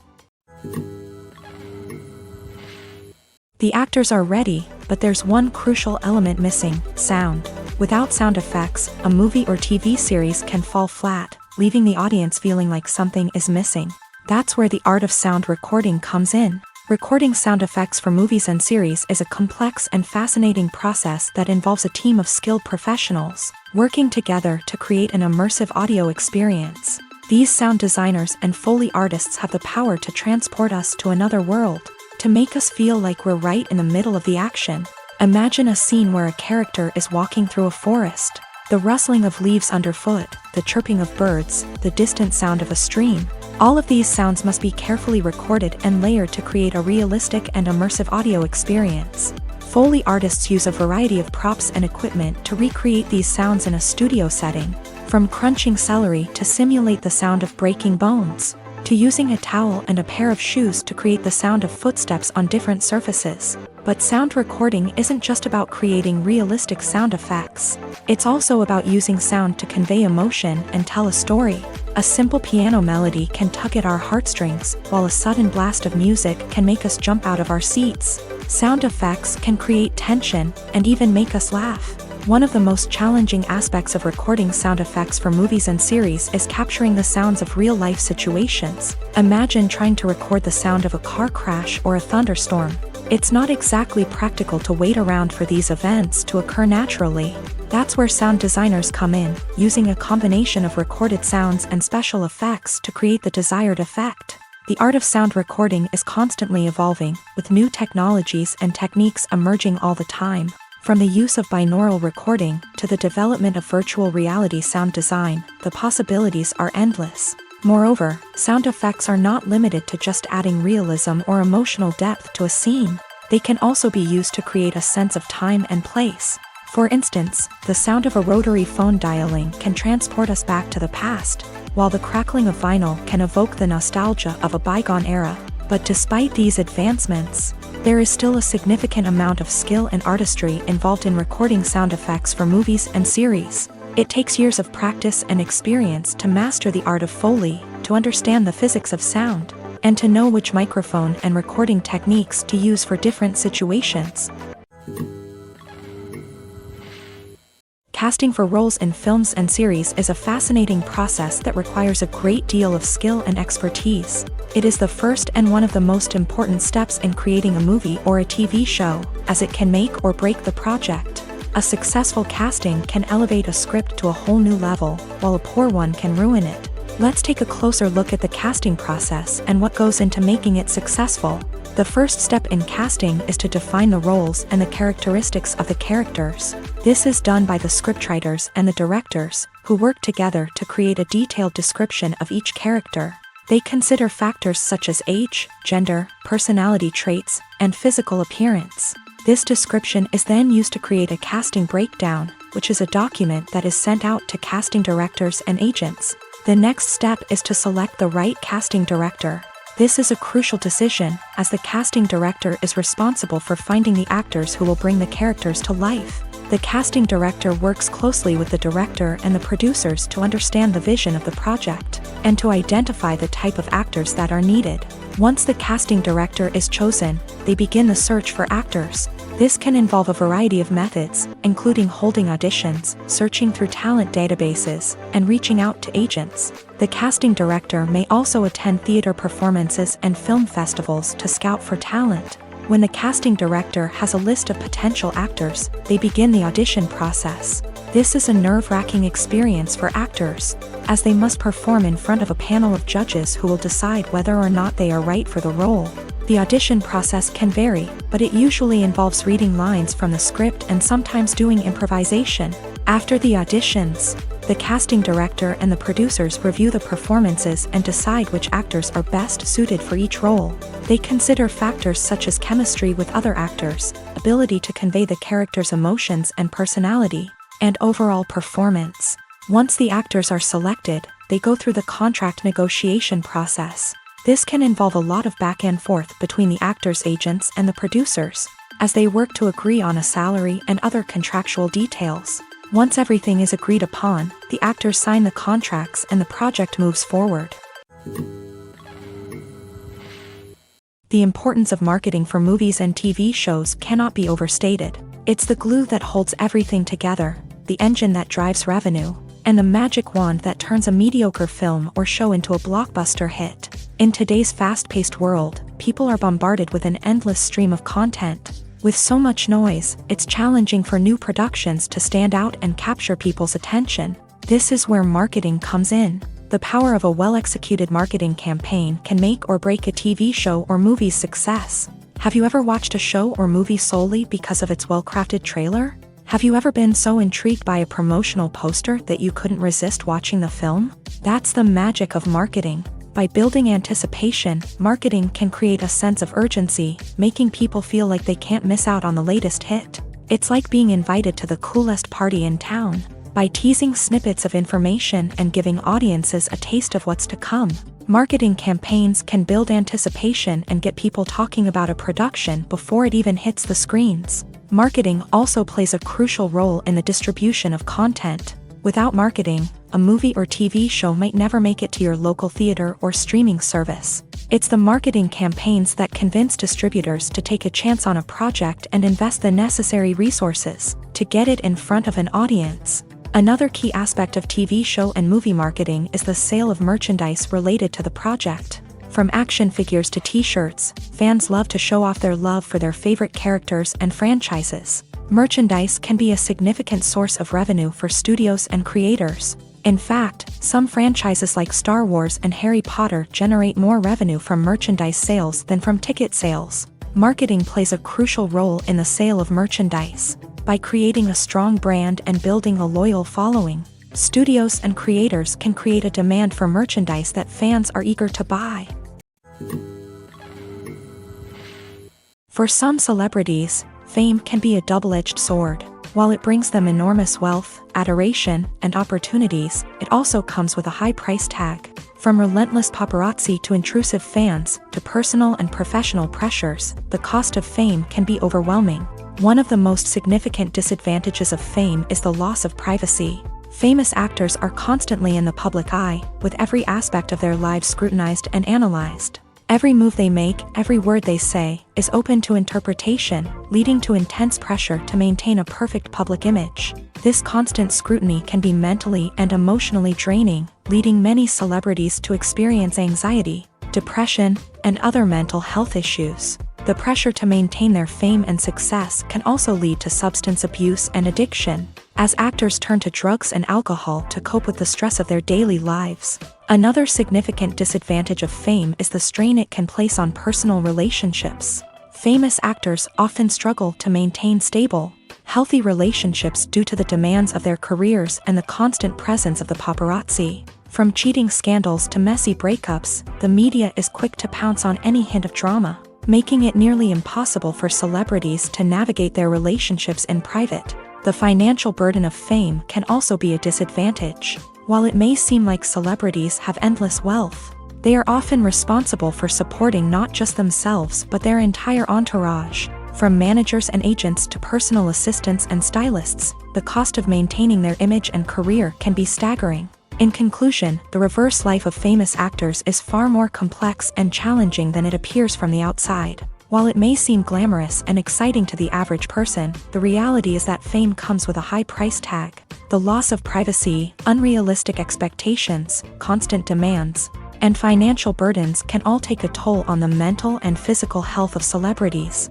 The actors are ready, but there's one crucial element missing: sound. Without sound effects, a movie or TV series can fall flat. leaving the audience feeling like something is missing. That's where the art of sound recording comes in. Recording sound effects for movies and series is a complex and fascinating process that involves a team of skilled professionals working together to create an immersive audio experience. These sound designers and Foley artists have the power to transport us to another world, to make us feel like we're right in the middle of the action. Imagine a scene where a character is walking through a forest. The rustling of leaves underfoot, the chirping of birds, the distant sound of a stream. All of these sounds must be carefully recorded and layered to create a realistic and immersive audio experience. Foley artists use a variety of props and equipment to recreate these sounds in a studio setting, from crunching celery to simulate the sound of breaking bones, to using a towel and a pair of shoes to create the sound of footsteps on different surfaces. But sound recording isn't just about creating realistic sound effects. It's also about using sound to convey emotion and tell a story. A simple piano melody can tug at our heartstrings, while a sudden blast of music can make us jump out of our seats. Sound effects can create tension and even make us laugh. One of the most challenging aspects of recording sound effects for movies and series is capturing the sounds of real-life situations. Imagine trying to record the sound of a car crash or a thunderstorm. It's not exactly practical to wait around for these events to occur naturally. That's where sound designers come in, using a combination of recorded sounds and special effects to create the desired effect. The art of sound recording is constantly evolving, with new technologies and techniques emerging all the time. From the use of binaural recording to the development of virtual reality sound design, the possibilities are endless. Moreover, sound effects are not limited to just adding realism or emotional depth to a scene. They can also be used to create a sense of time and place. For instance, the sound of a rotary phone dialing can transport us back to the past, while the crackling of vinyl can evoke the nostalgia of a bygone era. But despite these advancements, there is still a significant amount of skill and artistry involved in recording sound effects for movies and series. It takes years of practice and experience to master the art of Foley, to understand the physics of sound, and to know which microphone and recording techniques to use for different situations. Casting for roles in films and series is a fascinating process that requires a great deal of skill and expertise. It is the first and one of the most important steps in creating a movie or a TV show, as it can make or break the project. A successful casting can elevate a script to a whole new level, while a poor one can ruin it. Let's take a closer look at the casting process and what goes into making it successful. The first step in casting is to define the roles and the characteristics of the characters. This is done by the scriptwriters and the directors, who work together to create a detailed description of each character. They consider factors such as age, gender, personality traits, and physical appearance. This description is then used to create a casting breakdown, which is a document that is sent out to casting directors and agents. The next step is to select the right casting director. This is a crucial decision, as the casting director is responsible for finding the actors who will bring the characters to life. The casting director works closely with the director and the producers to understand the vision of the project, and to identify the type of actors that are needed. Once the casting director is chosen, they begin the search for actors. This can involve a variety of methods, including holding auditions, searching through talent databases, and reaching out to agents. The casting director may also attend theater performances and film festivals to scout for talent. When the casting director has a list of potential actors, they begin the audition process. This is a nerve-wracking experience for actors, as they must perform in front of a panel of judges who will decide whether or not they are right for the role. The audition process can vary, but it usually involves reading lines from the script and sometimes doing improvisation. After the auditions, the casting director and the producers review the performances and decide which actors are best suited for each role. They consider factors such as chemistry with other actors, ability to convey the character's emotions and personality, and overall performance. Once the actors are selected, they go through the contract negotiation process. This can involve a lot of back and forth between the actors' agents and the producers, as they work to agree on a salary and other contractual details. Once everything is agreed upon, the actors sign the contracts and the project moves forward. The importance of marketing for movies and TV shows cannot be overstated. It's the glue that holds everything together, the engine that drives revenue, and the magic wand that turns a mediocre film or show into a blockbuster hit. In today's fast-paced world, people are bombarded with an endless stream of content. With so much noise, it's challenging for new productions to stand out and capture people's attention. This is where marketing comes in. The power of a well-executed marketing campaign can make or break a TV show or movie's success. Have you ever watched a show or movie solely because of its well-crafted trailer? Have you ever been so intrigued by a promotional poster that you couldn't resist watching the film? That's the magic of marketing. By building anticipation, marketing can create a sense of urgency, making people feel like they can't miss out on the latest hit. It's like being invited to the coolest party in town. By teasing snippets of information and giving audiences a taste of what's to come, marketing campaigns can build anticipation and get people talking about a production before it even hits the screens. Marketing also plays a crucial role in the distribution of content. Without marketing, a movie or TV show might never make it to your local theater or streaming service. It's the marketing campaigns that convince distributors to take a chance on a project and invest the necessary resources to get it in front of an audience. Another key aspect of TV show and movie marketing is the sale of merchandise related to the project. From action figures to t-shirts, fans love to show off their love for their favorite characters and franchises. Merchandise can be a significant source of revenue for studios and creators. In fact, some franchises like Star Wars and Harry Potter generate more revenue from merchandise sales than from ticket sales. Marketing plays a crucial role in the sale of merchandise. By creating a strong brand and building a loyal following, studios and creators can create a demand for merchandise that fans are eager to buy. For some celebrities, fame can be a double-edged sword. While it brings them enormous wealth, adoration, and opportunities, it also comes with a high price tag. From relentless paparazzi to intrusive fans, to personal and professional pressures, the cost of fame can be overwhelming. One of the most significant disadvantages of fame is the loss of privacy. Famous actors are constantly in the public eye, with every aspect of their lives scrutinized and analyzed. Every move they make, every word they say, is open to interpretation, leading to intense pressure to maintain a perfect public image. This constant scrutiny can be mentally and emotionally draining, leading many celebrities to experience anxiety, depression, and other mental health issues. The pressure to maintain their fame and success can also lead to substance abuse and addiction, as actors turn to drugs and alcohol to cope with the stress of their daily lives. Another significant disadvantage of fame is the strain it can place on personal relationships. Famous actors often struggle to maintain stable, healthy relationships due to the demands of their careers and the constant presence of the paparazzi. From cheating scandals to messy breakups, the media is quick to pounce on any hint of drama, making it nearly impossible for celebrities to navigate their relationships in private. The financial burden of fame can also be a disadvantage. While it may seem like celebrities have endless wealth, they are often responsible for supporting not just themselves but their entire entourage. From managers and agents to personal assistants and stylists, the cost of maintaining their image and career can be staggering. In conclusion, the reverse life of famous actors is far more complex and challenging than it appears from the outside. While it may seem glamorous and exciting to the average person, the reality is that fame comes with a high price tag. The loss of privacy, unrealistic expectations, constant demands, and financial burdens can all take a toll on the mental and physical health of celebrities.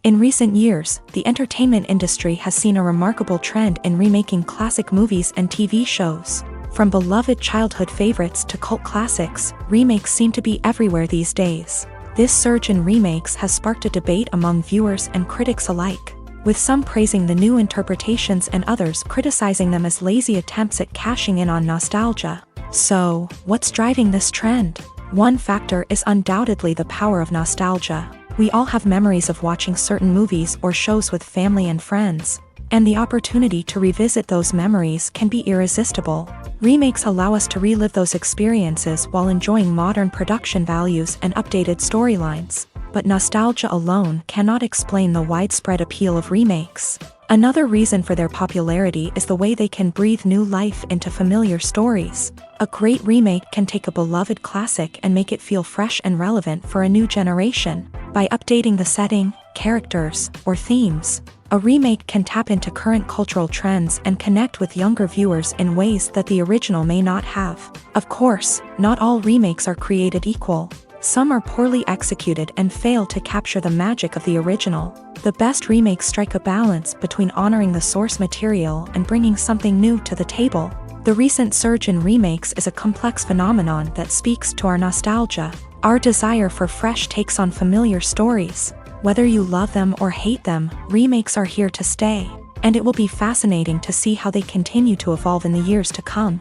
In recent years, the entertainment industry has seen a remarkable trend in remaking classic movies and TV shows. From beloved childhood favorites to cult classics, remakes seem to be everywhere these days. This surge in remakes has sparked a debate among viewers and critics alike, with some praising the new interpretations and others criticizing them as lazy attempts at cashing in on nostalgia. So, what's driving this trend? One factor is undoubtedly the power of nostalgia. We all have memories of watching certain movies or shows with family and friends, and the opportunity to revisit those memories can be irresistible. Remakes allow us to relive those experiences while enjoying modern production values and updated storylines, but nostalgia alone cannot explain the widespread appeal of remakes. Another reason for their popularity is the way they can breathe new life into familiar stories. A great remake can take a beloved classic and make it feel fresh and relevant for a new generation. By updating the setting, characters, or themes, A remake can tap into current cultural trends and connect with younger viewers in ways that the original may not have. Of course, not all remakes are created equal. Some are poorly executed and fail to capture the magic of the original. The best remakes strike a balance between honoring the source material and bringing something new to the table. The recent surge in remakes is a complex phenomenon that speaks to our nostalgia, our desire for fresh takes on familiar stories. Whether you love them or hate them, remakes are here to stay, and it will be fascinating to see how they continue to evolve in the years to come.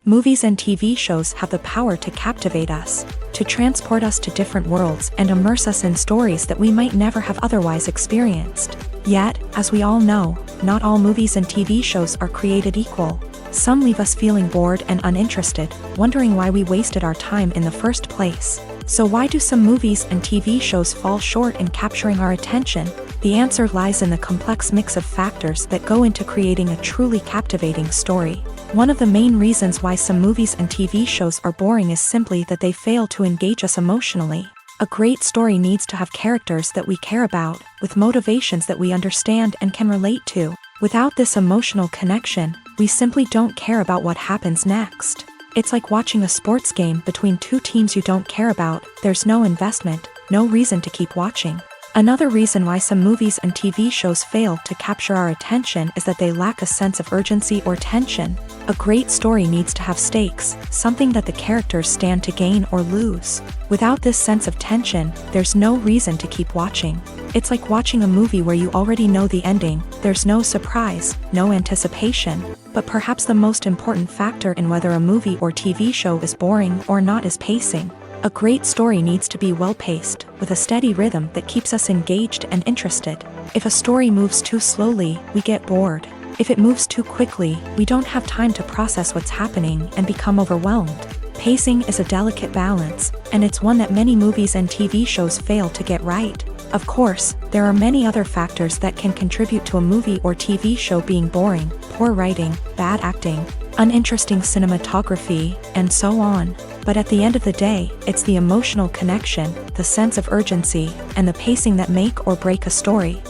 Movies and TV shows have the power to captivate us, to transport us to different worlds and immerse us in stories that we might never have otherwise experienced. Yet, as we all know, not all movies and TV shows are created equal. Some leave us feeling bored and uninterested, wondering why we wasted our time in the first place. So why do some movies and TV shows fall short in capturing our attention? The answer lies in the complex mix of factors that go into creating a truly captivating story. One of the main reasons why some movies and TV shows are boring is simply that they fail to engage us emotionally. A great story needs to have characters that we care about, with motivations that we understand and can relate to. Without this emotional connection, we simply don't care about what happens next. It's like watching a sports game between two teams you don't care about. There's no investment, no reason to keep watching. Another reason why some movies and TV shows fail to capture our attention is that they lack a sense of urgency or tension. A great story needs to have stakes, something that the characters stand to gain or lose. Without this sense of tension, there's no reason to keep watching. It's like watching a movie where you already know the ending. There's no surprise, no anticipation. But perhaps the most important factor in whether a movie or TV show is boring or not is pacing. A great story needs to be well-paced, with a steady rhythm that keeps us engaged and interested. If a story moves too slowly, we get bored. If it moves too quickly, we don't have time to process what's happening and become overwhelmed. Pacing is a delicate balance, and it's one that many movies and TV shows fail to get right. Of course, there are many other factors that can contribute to a movie or TV show being boring: poor writing, bad acting, uninteresting cinematography, and so on. But at the end of the day, it's the emotional connection, the sense of urgency, and the pacing that make or break a story.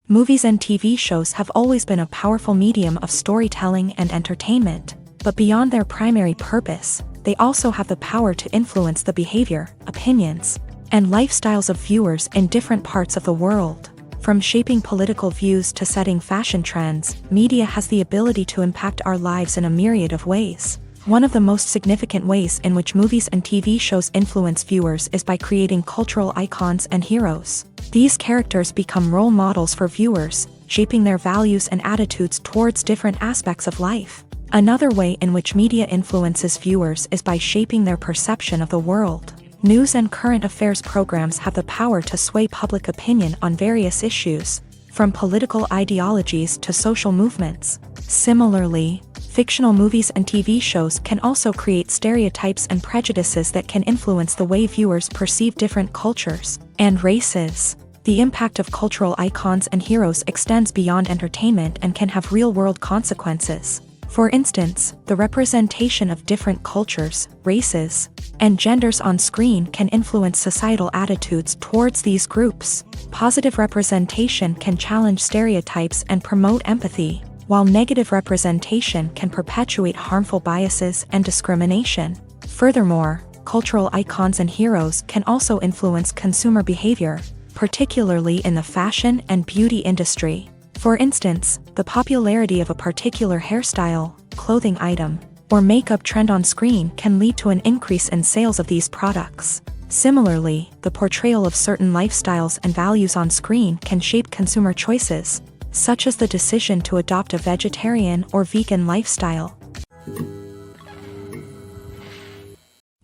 Movies and TV shows have always been a powerful medium of storytelling and entertainment, but beyond their primary purpose, they also have the power to influence the behavior, opinions, and lifestyles of viewers in different parts of the world. From shaping political views to setting fashion trends, media has the ability to impact our lives in a myriad of ways. One of the most significant ways in which movies and TV shows influence viewers is by creating cultural icons and heroes. These characters become role models for viewers, shaping their values and attitudes towards different aspects of life. Another way in which media influences viewers is by shaping their perception of the world. News and current affairs programs have the power to sway public opinion on various issues, from political ideologies to social movements. Similarly, fictional movies and TV shows can also create stereotypes and prejudices that can influence the way viewers perceive different cultures and races. The impact of cultural icons and heroes extends beyond entertainment and can have real-world consequences. For instance, the representation of different cultures, races, and genders on screen can influence societal attitudes towards these groups. Positive representation can challenge stereotypes and promote empathy, while negative representation can perpetuate harmful biases and discrimination. Furthermore, cultural icons and heroes can also influence consumer behavior, particularly in the fashion and beauty industry. For instance, the popularity of a particular hairstyle, clothing item, or makeup trend on screen can lead to an increase in sales of these products. Similarly, the portrayal of certain lifestyles and values on screen can shape consumer choices, such as the decision to adopt a vegetarian or vegan lifestyle.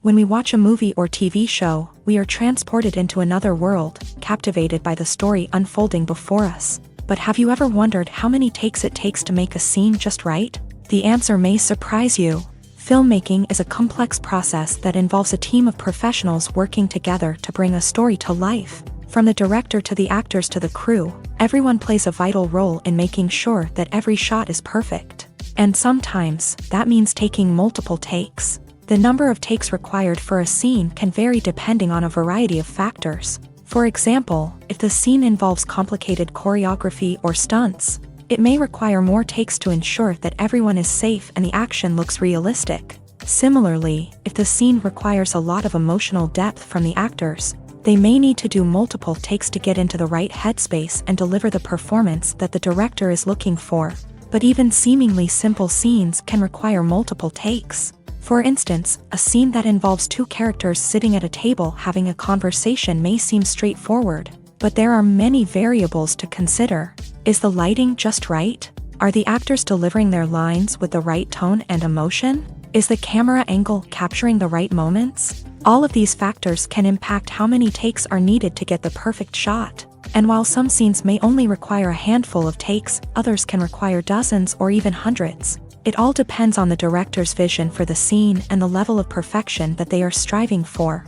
When we watch a movie or TV show, we are transported into another world, captivated by the story unfolding before us. But have you ever wondered how many takes it takes to make a scene just right? The answer may surprise you. Filmmaking is a complex process that involves a team of professionals working together to bring a story to life. From the director to the actors to the crew, everyone plays a vital role in making sure that every shot is perfect. And sometimes, that means taking multiple takes. The number of takes required for a scene can vary depending on a variety of factors. For example, if the scene involves complicated choreography or stunts, it may require more takes to ensure that everyone is safe and the action looks realistic. Similarly, if the scene requires a lot of emotional depth from the actors, they may need to do multiple takes to get into the right headspace and deliver the performance that the director is looking for. But even seemingly simple scenes can require multiple takes. For instance, a scene that involves two characters sitting at a table having a conversation may seem straightforward, but there are many variables to consider. Is the lighting just right? Are the actors delivering their lines with the right tone and emotion? Is the camera angle capturing the right moments? All of these factors can impact how many takes are needed to get the perfect shot. And while some scenes may only require a handful of takes, others can require dozens or even hundreds. It all depends on the director's vision for the scene and the level of perfection that they are striving for.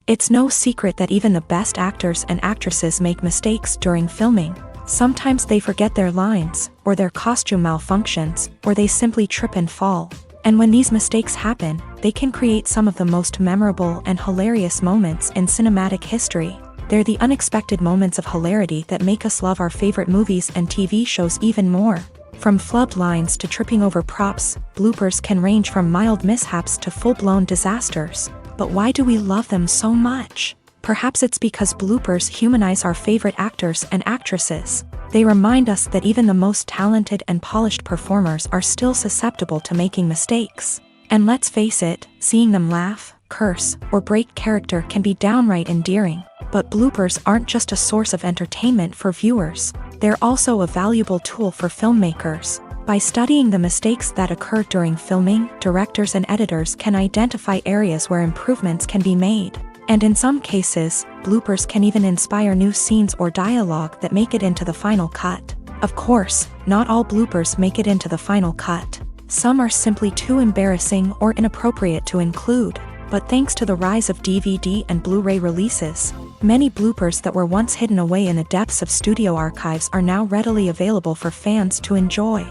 It's no secret that even the best actors and actresses make mistakes during filming. Sometimes they forget their lines, or their costume malfunctions, or they simply trip and fall. And when these mistakes happen, they can create some of the most memorable and hilarious moments in cinematic history. They're the unexpected moments of hilarity that make us love our favorite movies and TV shows even more. From flubbed lines to tripping over props, bloopers can range from mild mishaps to full-blown disasters. But why do we love them so much? Perhaps it's because bloopers humanize our favorite actors and actresses. They remind us that even the most talented and polished performers are still susceptible to making mistakes. And let's face it, seeing them laugh, curse, or break character can be downright endearing. But bloopers aren't just a source of entertainment for viewers. They're also a valuable tool for filmmakers. By studying the mistakes that occur during filming, directors and editors can identify areas where improvements can be made. And in some cases, bloopers can even inspire new scenes or dialogue that make it into the final cut. Of course, not all bloopers make it into the final cut. Some are simply too embarrassing or inappropriate to include. But thanks to the rise of DVD and Blu-ray releases, many bloopers that were once hidden away in the depths of studio archives are now readily available for fans to enjoy.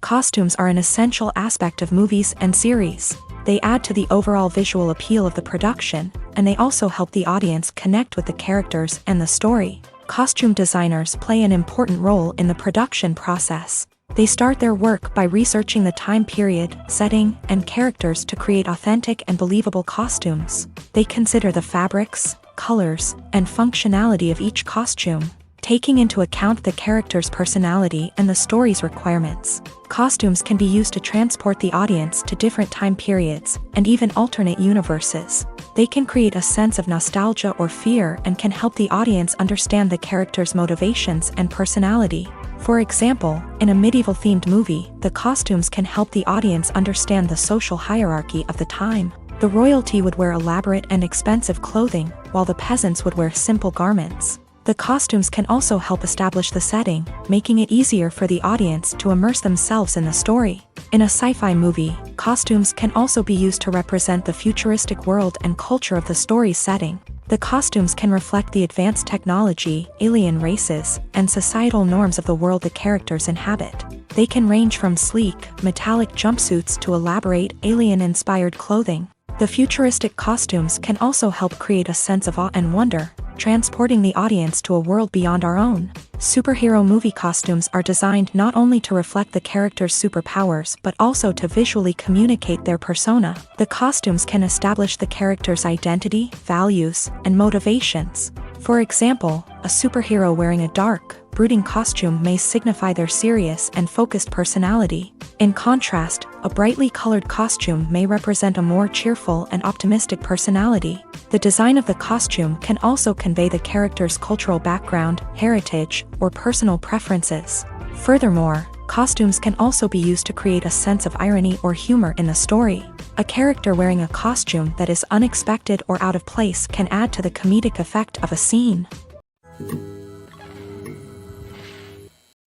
Costumes are an essential aspect of movies and series. They add to the overall visual appeal of the production, and they also help the audience connect with the characters and the story. Costume designers play an important role in the production process. They start their work by researching the time period, setting, and characters to create authentic and believable costumes. They consider the fabrics, colors, and functionality of each costume, taking into account the character's personality and the story's requirements. Costumes can be used to transport the audience to different time periods and even alternate universes. They can create a sense of nostalgia or fear and can help the audience understand the character's motivations and personality. For example, in a medieval-themed movie, the costumes can help the audience understand the social hierarchy of the time. The royalty would wear elaborate and expensive clothing, while the peasants would wear simple garments. The costumes can also help establish the setting, making it easier for the audience to immerse themselves in the story. In a sci-fi movie, costumes can also be used to represent the futuristic world and culture of the story's setting. The costumes can reflect the advanced technology, alien races, and societal norms of the world the characters inhabit. They can range from sleek, metallic jumpsuits to elaborate, alien-inspired clothing. The futuristic costumes can also help create a sense of awe and wonder, transporting the audience to a world beyond our own. Superhero movie costumes are designed not only to reflect the character's superpowers but also to visually communicate their persona. The costumes can establish the character's identity, values, and motivations. For example, a superhero wearing a dark, brooding costume may signify their serious and focused personality. In contrast, a brightly colored costume may represent a more cheerful and optimistic personality. The design of the costume can also convey the character's cultural background, heritage, or personal preferences. Furthermore, costumes can also be used to create a sense of irony or humor in the story. A character wearing a costume that is unexpected or out of place can add to the comedic effect of a scene.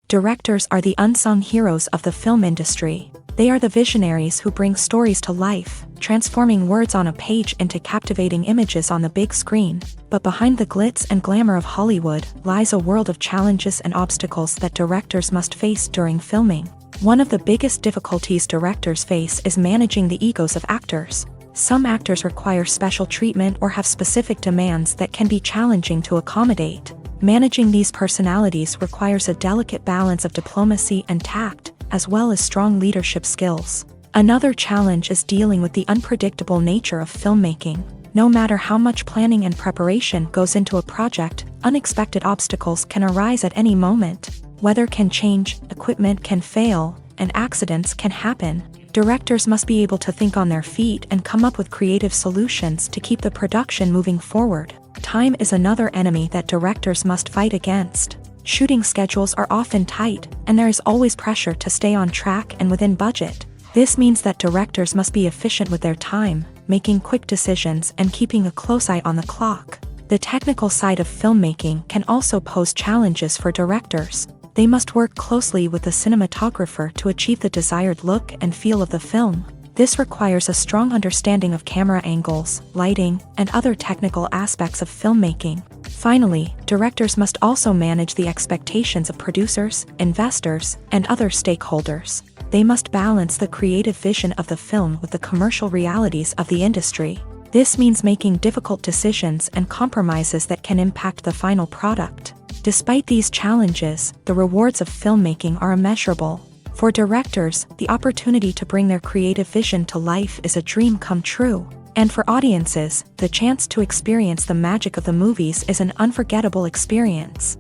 Directors are the unsung heroes of the film industry. They are the visionaries who bring stories to life, transforming words on a page into captivating images on the big screen. But behind the glitz and glamour of Hollywood lies a world of challenges and obstacles that directors must face during filming. One of the biggest difficulties directors face is managing the egos of actors. Some actors require special treatment or have specific demands that can be challenging to accommodate. Managing these personalities requires a delicate balance of diplomacy and tact, as well as strong leadership skills. Another challenge is dealing with the unpredictable nature of filmmaking. No matter how much planning and preparation goes into a project, unexpected obstacles can arise at any moment. Weather can change, equipment can fail, and accidents can happen. Directors must be able to think on their feet and come up with creative solutions to keep the production moving forward. Time is another enemy that directors must fight against. Shooting schedules are often tight, and there is always pressure to stay on track and within budget. This means that directors must be efficient with their time, making quick decisions and keeping a close eye on the clock. The technical side of filmmaking can also pose challenges for directors. They must work closely with the cinematographer to achieve the desired look and feel of the film. This requires a strong understanding of camera angles, lighting, and other technical aspects of filmmaking. Finally, directors must also manage the expectations of producers, investors, and other stakeholders. They must balance the creative vision of the film with the commercial realities of the industry. This means making difficult decisions and compromises that can impact the final product. Despite these challenges, the rewards of filmmaking are immeasurable. For directors, the opportunity to bring their creative vision to life is a dream come true. And for audiences, the chance to experience the magic of the movies is an unforgettable experience.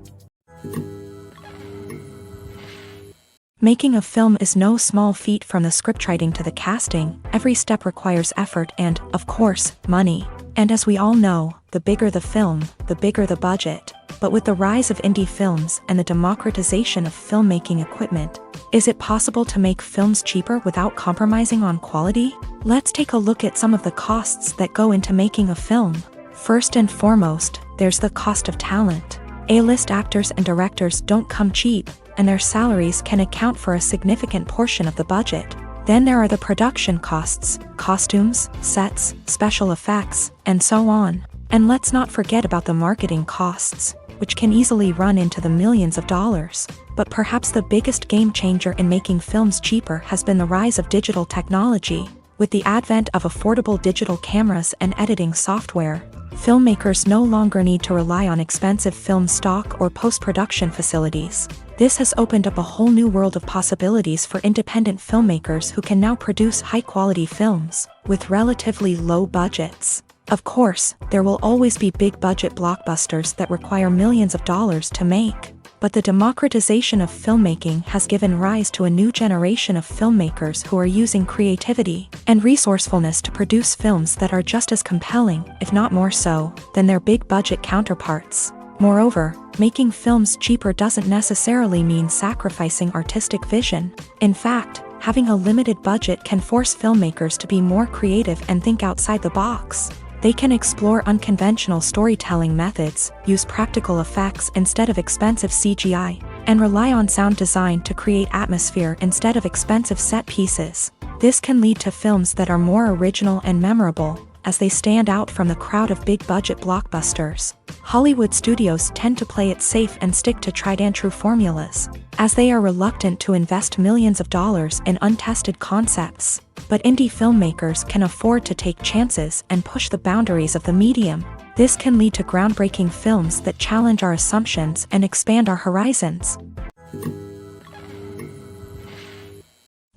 Making a film is no small feat. From the scriptwriting to the casting, every step requires effort and, of course, money. And as we all know, the bigger the film, the bigger the budget. But with the rise of indie films and the democratization of filmmaking equipment, is it possible to make films cheaper without compromising on quality? Let's take a look at some of the costs that go into making a film. First and foremost, there's the cost of talent. A-list actors and directors don't come cheap, and their salaries can account for a significant portion of the budget. Then there are the production costs, costumes, sets, special effects, and so on. And let's not forget about the marketing costs, which can easily run into the millions of dollars. But perhaps the biggest game changer in making films cheaper has been the rise of digital technology. With the advent of affordable digital cameras and editing software, filmmakers no longer need to rely on expensive film stock or post-production facilities. This has opened up a whole new world of possibilities for independent filmmakers who can now produce high-quality films with relatively low budgets. Of course, there will always be big-budget blockbusters that require millions of dollars to make. But the democratization of filmmaking has given rise to a new generation of filmmakers who are using creativity and resourcefulness to produce films that are just as compelling, if not more so, than their big-budget counterparts. Moreover, making films cheaper doesn't necessarily mean sacrificing artistic vision. In fact, having a limited budget can force filmmakers to be more creative and think outside the box. They can explore unconventional storytelling methods, use practical effects instead of expensive CGI, and rely on sound design to create atmosphere instead of expensive set pieces. This can lead to films that are more original and memorable, as they stand out from the crowd of big-budget blockbusters. Hollywood studios tend to play it safe and stick to tried-and-true formulas, as they are reluctant to invest millions of dollars in untested concepts. But indie filmmakers can afford to take chances and push the boundaries of the medium. This can lead to groundbreaking films that challenge our assumptions and expand our horizons.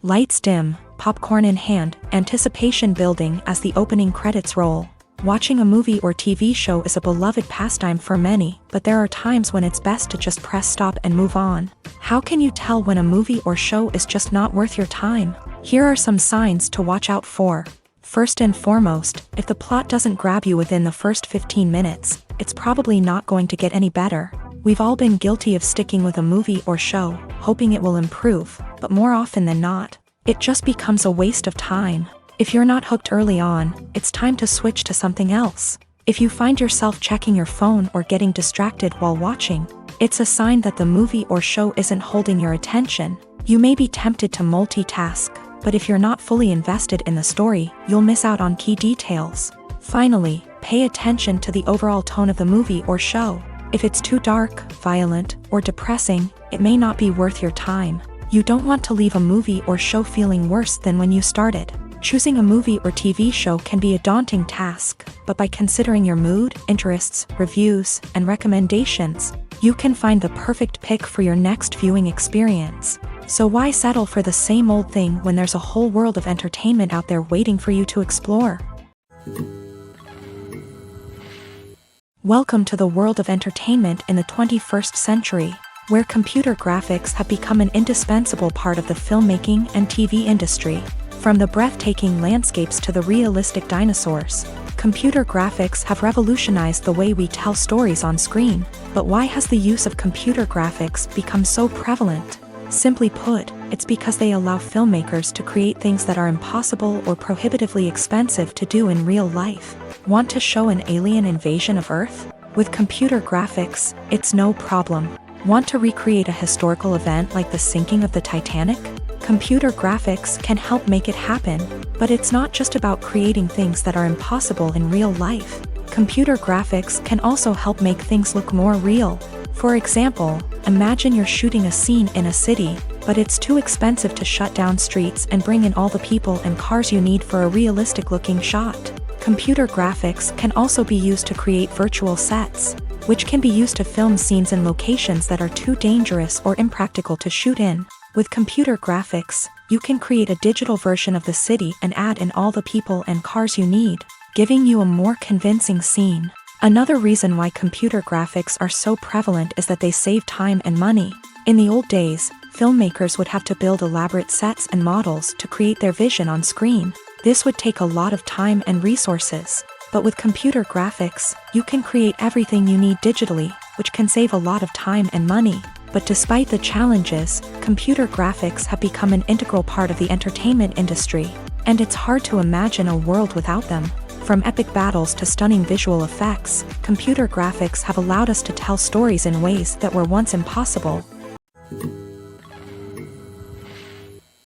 Lights dim, popcorn in hand, anticipation building as the opening credits roll. Watching a movie or TV show is a beloved pastime for many, but there are times when it's best to just press stop and move on. How can you tell when a movie or show is just not worth your time? Here are some signs to watch out for. First and foremost, if the plot doesn't grab you within the first 15 minutes, it's probably not going to get any better. We've all been guilty of sticking with a movie or show, hoping it will improve, but more often than not, it just becomes a waste of time. If you're not hooked early on, it's time to switch to something else. If you find yourself checking your phone or getting distracted while watching, it's a sign that the movie or show isn't holding your attention. You may be tempted to multitask, but if you're not fully invested in the story, you'll miss out on key details. Finally, pay attention to the overall tone of the movie or show. If it's too dark, violent, or depressing, it may not be worth your time. You don't want to leave a movie or show feeling worse than when you started. Choosing a movie or TV show can be a daunting task, but by considering your mood, interests, reviews, and recommendations, you can find the perfect pick for your next viewing experience. So why settle for the same old thing when there's a whole world of entertainment out there waiting for you to explore? Welcome to the world of entertainment in the 21st century, where computer graphics have become an indispensable part of the filmmaking and TV industry. From the breathtaking landscapes to the realistic dinosaurs, computer graphics have revolutionized the way we tell stories on screen. But why has the use of computer graphics become so prevalent? Simply put, it's because they allow filmmakers to create things that are impossible or prohibitively expensive to do in real life. Want to show an alien invasion of Earth? With computer graphics, it's no problem. Want to recreate a historical event like the sinking of the Titanic? Computer graphics can help make it happen, but it's not just about creating things that are impossible in real life. Computer graphics can also help make things look more real. For example, imagine you're shooting a scene in a city, but it's too expensive to shut down streets and bring in all the people and cars you need for a realistic-looking shot. Computer graphics can also be used to create virtual sets, which can be used to film scenes in locations that are too dangerous or impractical to shoot in. With computer graphics, you can create a digital version of the city and add in all the people and cars you need, giving you a more convincing scene. Another reason why computer graphics are so prevalent is that they save time and money. In the old days, filmmakers would have to build elaborate sets and models to create their vision on screen. This would take a lot of time and resources. But with computer graphics, you can create everything you need digitally, which can save a lot of time and money. But despite the challenges, computer graphics have become an integral part of the entertainment industry, and it's hard to imagine a world without them. From epic battles to stunning visual effects, computer graphics have allowed us to tell stories in ways that were once impossible.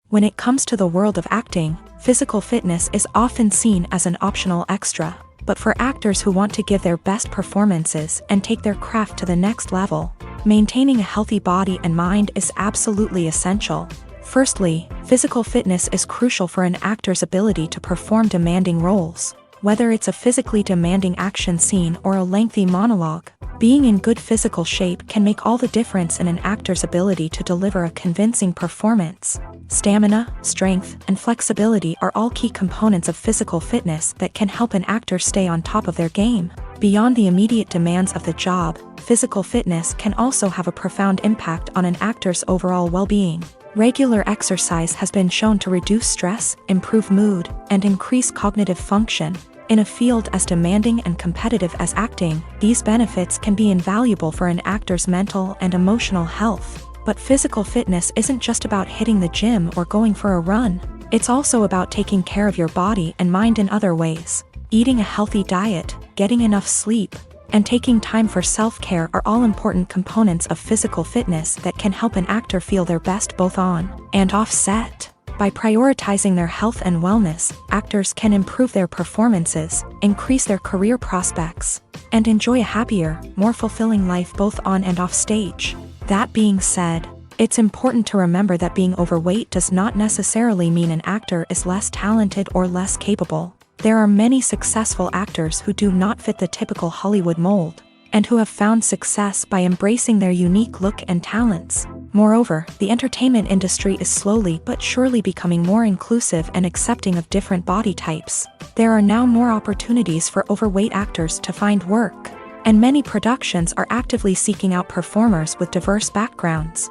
When it comes to the world of acting, physical fitness is often seen as an optional extra. But for actors who want to give their best performances and take their craft to the next level, maintaining a healthy body and mind is absolutely essential. Firstly, physical fitness is crucial for an actor's ability to perform demanding roles. Whether it's a physically demanding action scene or a lengthy monologue, being in good physical shape can make all the difference in an actor's ability to deliver a convincing performance. Stamina, strength, and flexibility are all key components of physical fitness that can help an actor stay on top of their game. Beyond the immediate demands of the job, physical fitness can also have a profound impact on an actor's overall well-being. Regular exercise has been shown to reduce stress, improve mood, and increase cognitive function. In a field as demanding and competitive as acting, these benefits can be invaluable for an actor's mental and emotional health. But physical fitness isn't just about hitting the gym or going for a run. It's also about taking care of your body and mind in other ways. Eating a healthy diet, getting enough sleep, and taking time for self-care are all important components of physical fitness that can help an actor feel their best both on and off set. By prioritizing their health and wellness, actors can improve their performances, increase their career prospects, and enjoy a happier, more fulfilling life both on and off stage. That being said, it's important to remember that being overweight does not necessarily mean an actor is less talented or less capable. There are many successful actors who do not fit the typical Hollywood mold, and who have found success by embracing their unique look and talents. Moreover, the entertainment industry is slowly but surely becoming more inclusive and accepting of different body types. There are now more opportunities for overweight actors to find work, and many productions are actively seeking out performers with diverse backgrounds.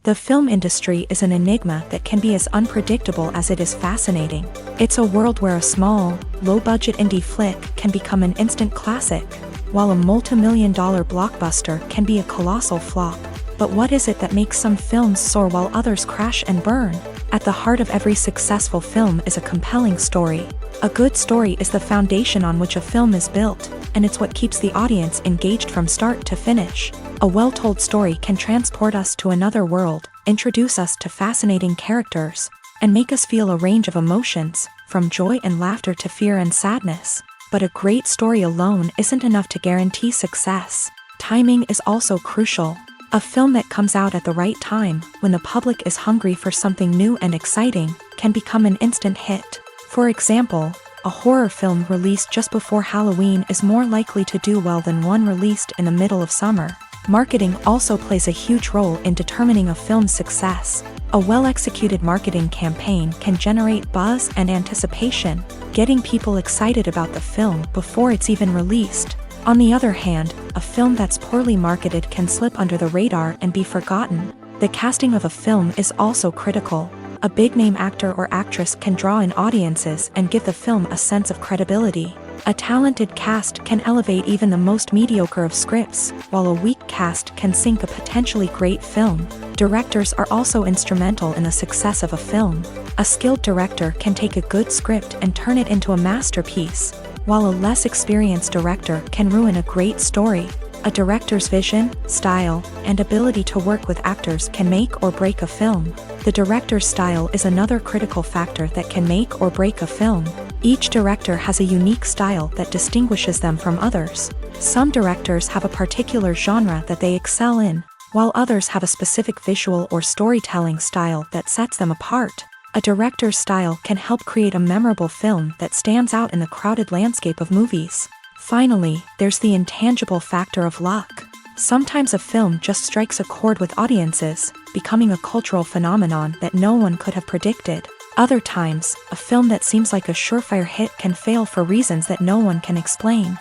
The film industry is an enigma that can be as unpredictable as it is fascinating. It's a world where a small, low-budget indie flick can become an instant classic, while a multi-million-dollar blockbuster can be a colossal flop. But what is it that makes some films soar while others crash and burn? At the heart of every successful film is a compelling story. A good story is the foundation on which a film is built, and it's what keeps the audience engaged from start to finish. A well-told story can transport us to another world, introduce us to fascinating characters, and make us feel a range of emotions, from joy and laughter to fear and sadness. But a great story alone isn't enough to guarantee success. Timing is also crucial. A film that comes out at the right time, when the public is hungry for something new and exciting, can become an instant hit. For example, a horror film released just before Halloween is more likely to do well than one released in the middle of summer. Marketing also plays a huge role in determining a film's success. A well-executed marketing campaign can generate buzz and anticipation, getting people excited about the film before it's even released. On the other hand, a film that's poorly marketed can slip under the radar and be forgotten. The casting of a film is also critical. A big-name actor or actress can draw in audiences and give the film a sense of credibility. A talented cast can elevate even the most mediocre of scripts, while a weak cast can sink a potentially great film. Directors are also instrumental in the success of a film. A skilled director can take a good script and turn it into a masterpiece, while a less experienced director can ruin a great story. A director's vision, style, and ability to work with actors can make or break a film. The director's style is another critical factor that can make or break a film. Each director has a unique style that distinguishes them from others. Some directors have a particular genre that they excel in, while others have a specific visual or storytelling style that sets them apart. A director's style can help create a memorable film that stands out in the crowded landscape of movies. Finally, there's the intangible factor of luck. Sometimes a film just strikes a chord with audiences, becoming a cultural phenomenon that no one could have predicted. Other times, a film that seems like a surefire hit can fail for reasons that no one can explain.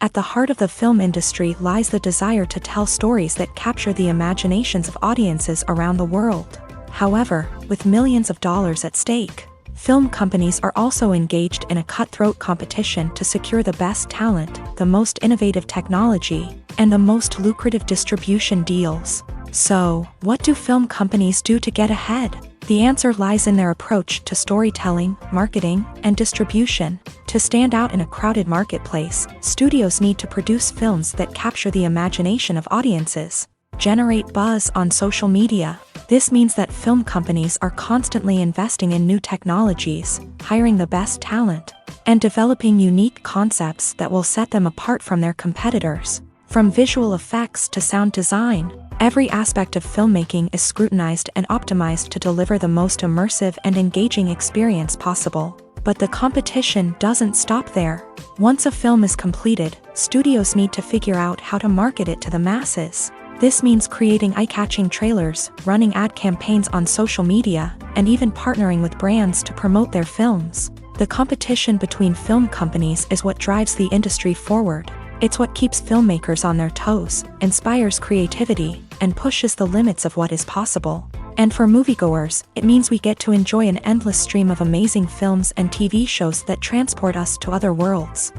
At the heart of the film industry lies the desire to tell stories that capture the imaginations of audiences around the world. However, with millions of dollars at stake, film companies are also engaged in a cutthroat competition to secure the best talent, the most innovative technology, and the most lucrative distribution deals. So, what do film companies do to get ahead? The answer lies in their approach to storytelling, marketing, and distribution. To stand out in a crowded marketplace, studios need to produce films that capture the imagination of audiences, generate buzz on social media. This means that film companies are constantly investing in new technologies, hiring the best talent, and developing unique concepts that will set them apart from their competitors. From visual effects to sound design, every aspect of filmmaking is scrutinized and optimized to deliver the most immersive and engaging experience possible. But the competition doesn't stop there. Once a film is completed, studios need to figure out how to market it to the masses. This means creating eye-catching trailers, running ad campaigns on social media, and even partnering with brands to promote their films. The competition between film companies is what drives the industry forward. It's what keeps filmmakers on their toes, inspires creativity, and pushes the limits of what is possible. And for moviegoers, it means we get to enjoy an endless stream of amazing films and TV shows that transport us to other worlds.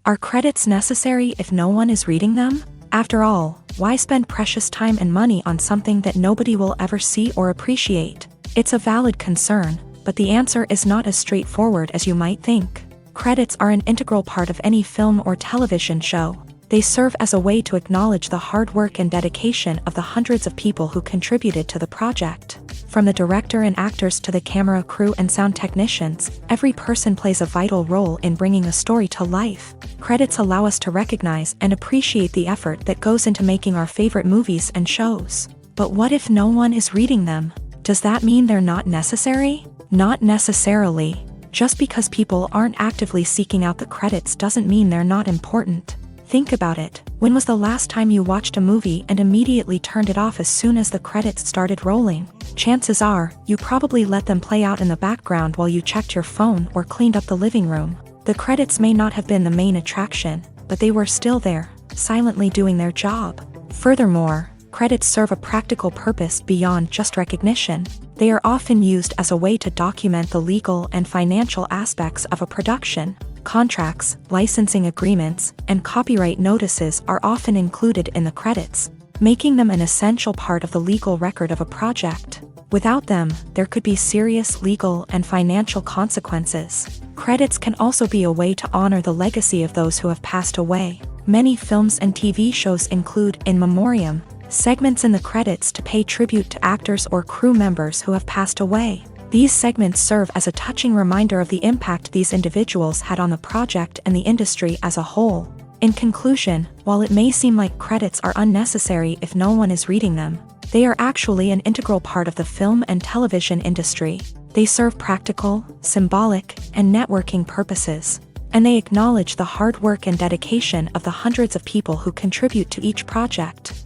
Are credits necessary if no one is reading them? After all, why spend precious time and money on something that nobody will ever see or appreciate? It's a valid concern, but the answer is not as straightforward as you might think. Credits are an integral part of any film or television show. They serve as a way to acknowledge the hard work and dedication of the hundreds of people who contributed to the project. From the director and actors to the camera crew and sound technicians, every person plays a vital role in bringing a story to life. Credits allow us to recognize and appreciate the effort that goes into making our favorite movies and shows. But what if no one is reading them? Does that mean they're not necessary? Not necessarily. Just because people aren't actively seeking out the credits doesn't mean they're not important. Think about it. When was the last time you watched a movie and immediately turned it off as soon as the credits started rolling? Chances are, you probably let them play out in the background while you checked your phone or cleaned up the living room. The credits may not have been the main attraction, but they were still there, silently doing their job. Furthermore, credits serve a practical purpose beyond just recognition. They are often used as a way to document the legal and financial aspects of a production. Contracts, licensing agreements, and copyright notices are often included in the credits, making them an essential part of the legal record of a project. Without them, there could be serious legal and financial consequences. Credits can also be a way to honor the legacy of those who have passed away. Many films and TV shows include in memoriam segments in the credits to pay tribute to actors or crew members who have passed away. These segments serve as a touching reminder of the impact these individuals had on the project and the industry as a whole. In conclusion, while it may seem like credits are unnecessary if no one is reading them, they are actually an integral part of the film and television industry. They serve practical, symbolic, and networking purposes, and they acknowledge the hard work and dedication of the hundreds of people who contribute to each project.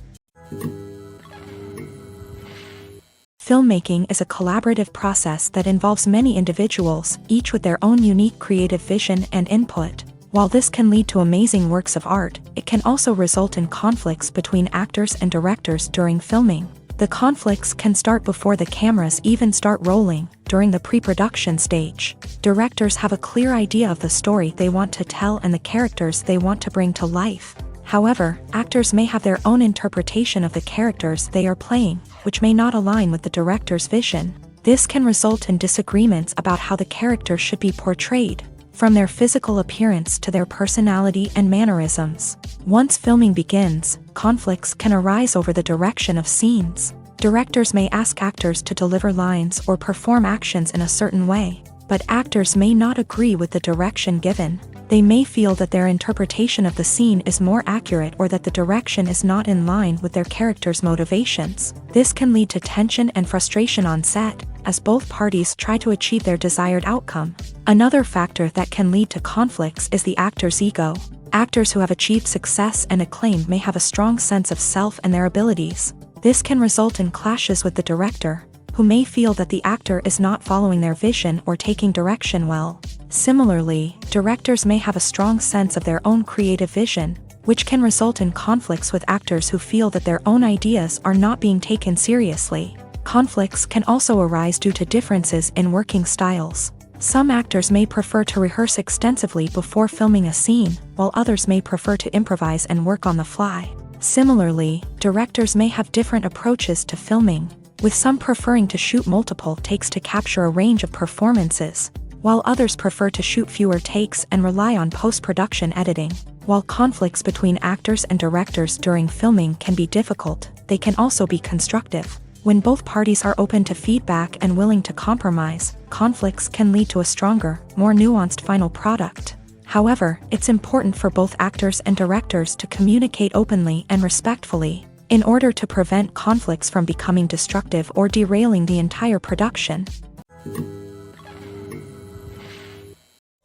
Filmmaking is a collaborative process that involves many individuals, each with their own unique creative vision and input. While this can lead to amazing works of art, it can also result in conflicts between actors and directors during filming. The conflicts can start before the cameras even start rolling, during the pre-production stage. Directors have a clear idea of the story they want to tell and the characters they want to bring to life. However, actors may have their own interpretation of the characters they are playing, which may not align with the director's vision. This can result in disagreements about how the character should be portrayed, from their physical appearance to their personality and mannerisms. Once filming begins, conflicts can arise over the direction of scenes. Directors may ask actors to deliver lines or perform actions in a certain way, but actors may not agree with the direction given. They may feel that their interpretation of the scene is more accurate or that the direction is not in line with their character's motivations. This can lead to tension and frustration on set, as both parties try to achieve their desired outcome. Another factor that can lead to conflicts is the actor's ego. Actors who have achieved success and acclaim may have a strong sense of self and their abilities. This can result in clashes with the director, who may feel that the actor is not following their vision or taking direction well. Similarly, directors may have a strong sense of their own creative vision, which can result in conflicts with actors who feel that their own ideas are not being taken seriously. Conflicts can also arise due to differences in working styles. Some actors may prefer to rehearse extensively before filming a scene, while others may prefer to improvise and work on the fly. Similarly, directors may have different approaches to filming, with some preferring to shoot multiple takes to capture a range of performances, while others prefer to shoot fewer takes and rely on post-production editing. While conflicts between actors and directors during filming can be difficult, they can also be constructive. When both parties are open to feedback and willing to compromise, conflicts can lead to a stronger, more nuanced final product. However, it's important for both actors and directors to communicate openly and respectfully, in order to prevent conflicts from becoming destructive or derailing the entire production.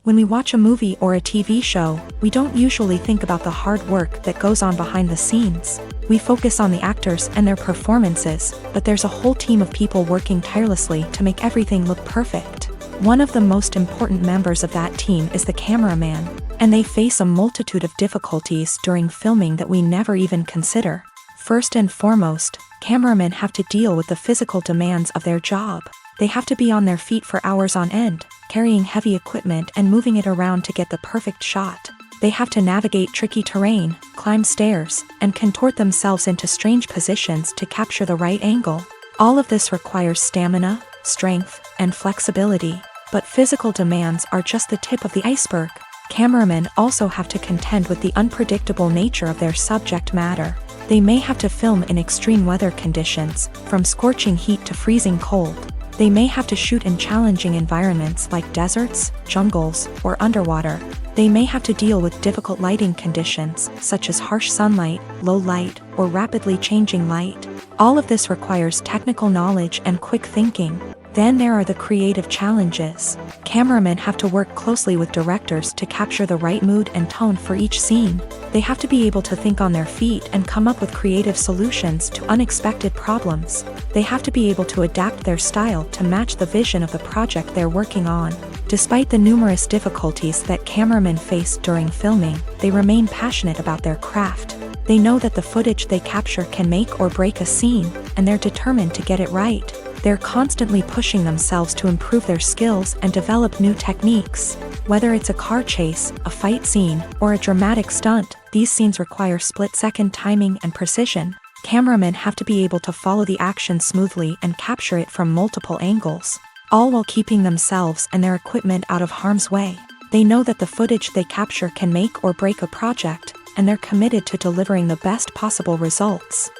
When we watch a movie or a TV show, we don't usually think about the hard work that goes on behind the scenes. We focus on the actors and their performances, but there's a whole team of people working tirelessly to make everything look perfect. One of the most important members of that team is the cameraman, and they face a multitude of difficulties during filming that we never even consider. First and foremost, cameramen have to deal with the physical demands of their job. They have to be on their feet for hours on end, carrying heavy equipment and moving it around to get the perfect shot. They have to navigate tricky terrain, climb stairs, and contort themselves into strange positions to capture the right angle. All of this requires stamina, strength, and flexibility. But physical demands are just the tip of the iceberg. Cameramen also have to contend with the unpredictable nature of their subject matter. They may have to film in extreme weather conditions, from scorching heat to freezing cold. They may have to shoot in challenging environments like deserts, jungles, or underwater. They may have to deal with difficult lighting conditions, such as harsh sunlight, low light, or rapidly changing light. All of this requires technical knowledge and quick thinking. Then there are the creative challenges. Cameramen have to work closely with directors to capture the right mood and tone for each scene. They have to be able to think on their feet and come up with creative solutions to unexpected problems. They have to be able to adapt their style to match the vision of the project they're working on. Despite the numerous difficulties that cameramen face during filming, they remain passionate about their craft. They know that the footage they capture can make or break a scene, and they're determined to get it right. They're constantly pushing themselves to improve their skills and develop new techniques. Whether it's a car chase, a fight scene, or a dramatic stunt, these scenes require split-second timing and precision. Cameramen have to be able to follow the action smoothly and capture it from multiple angles, all while keeping themselves and their equipment out of harm's way. They know that the footage they capture can make or break a project, and they're committed to delivering the best possible results.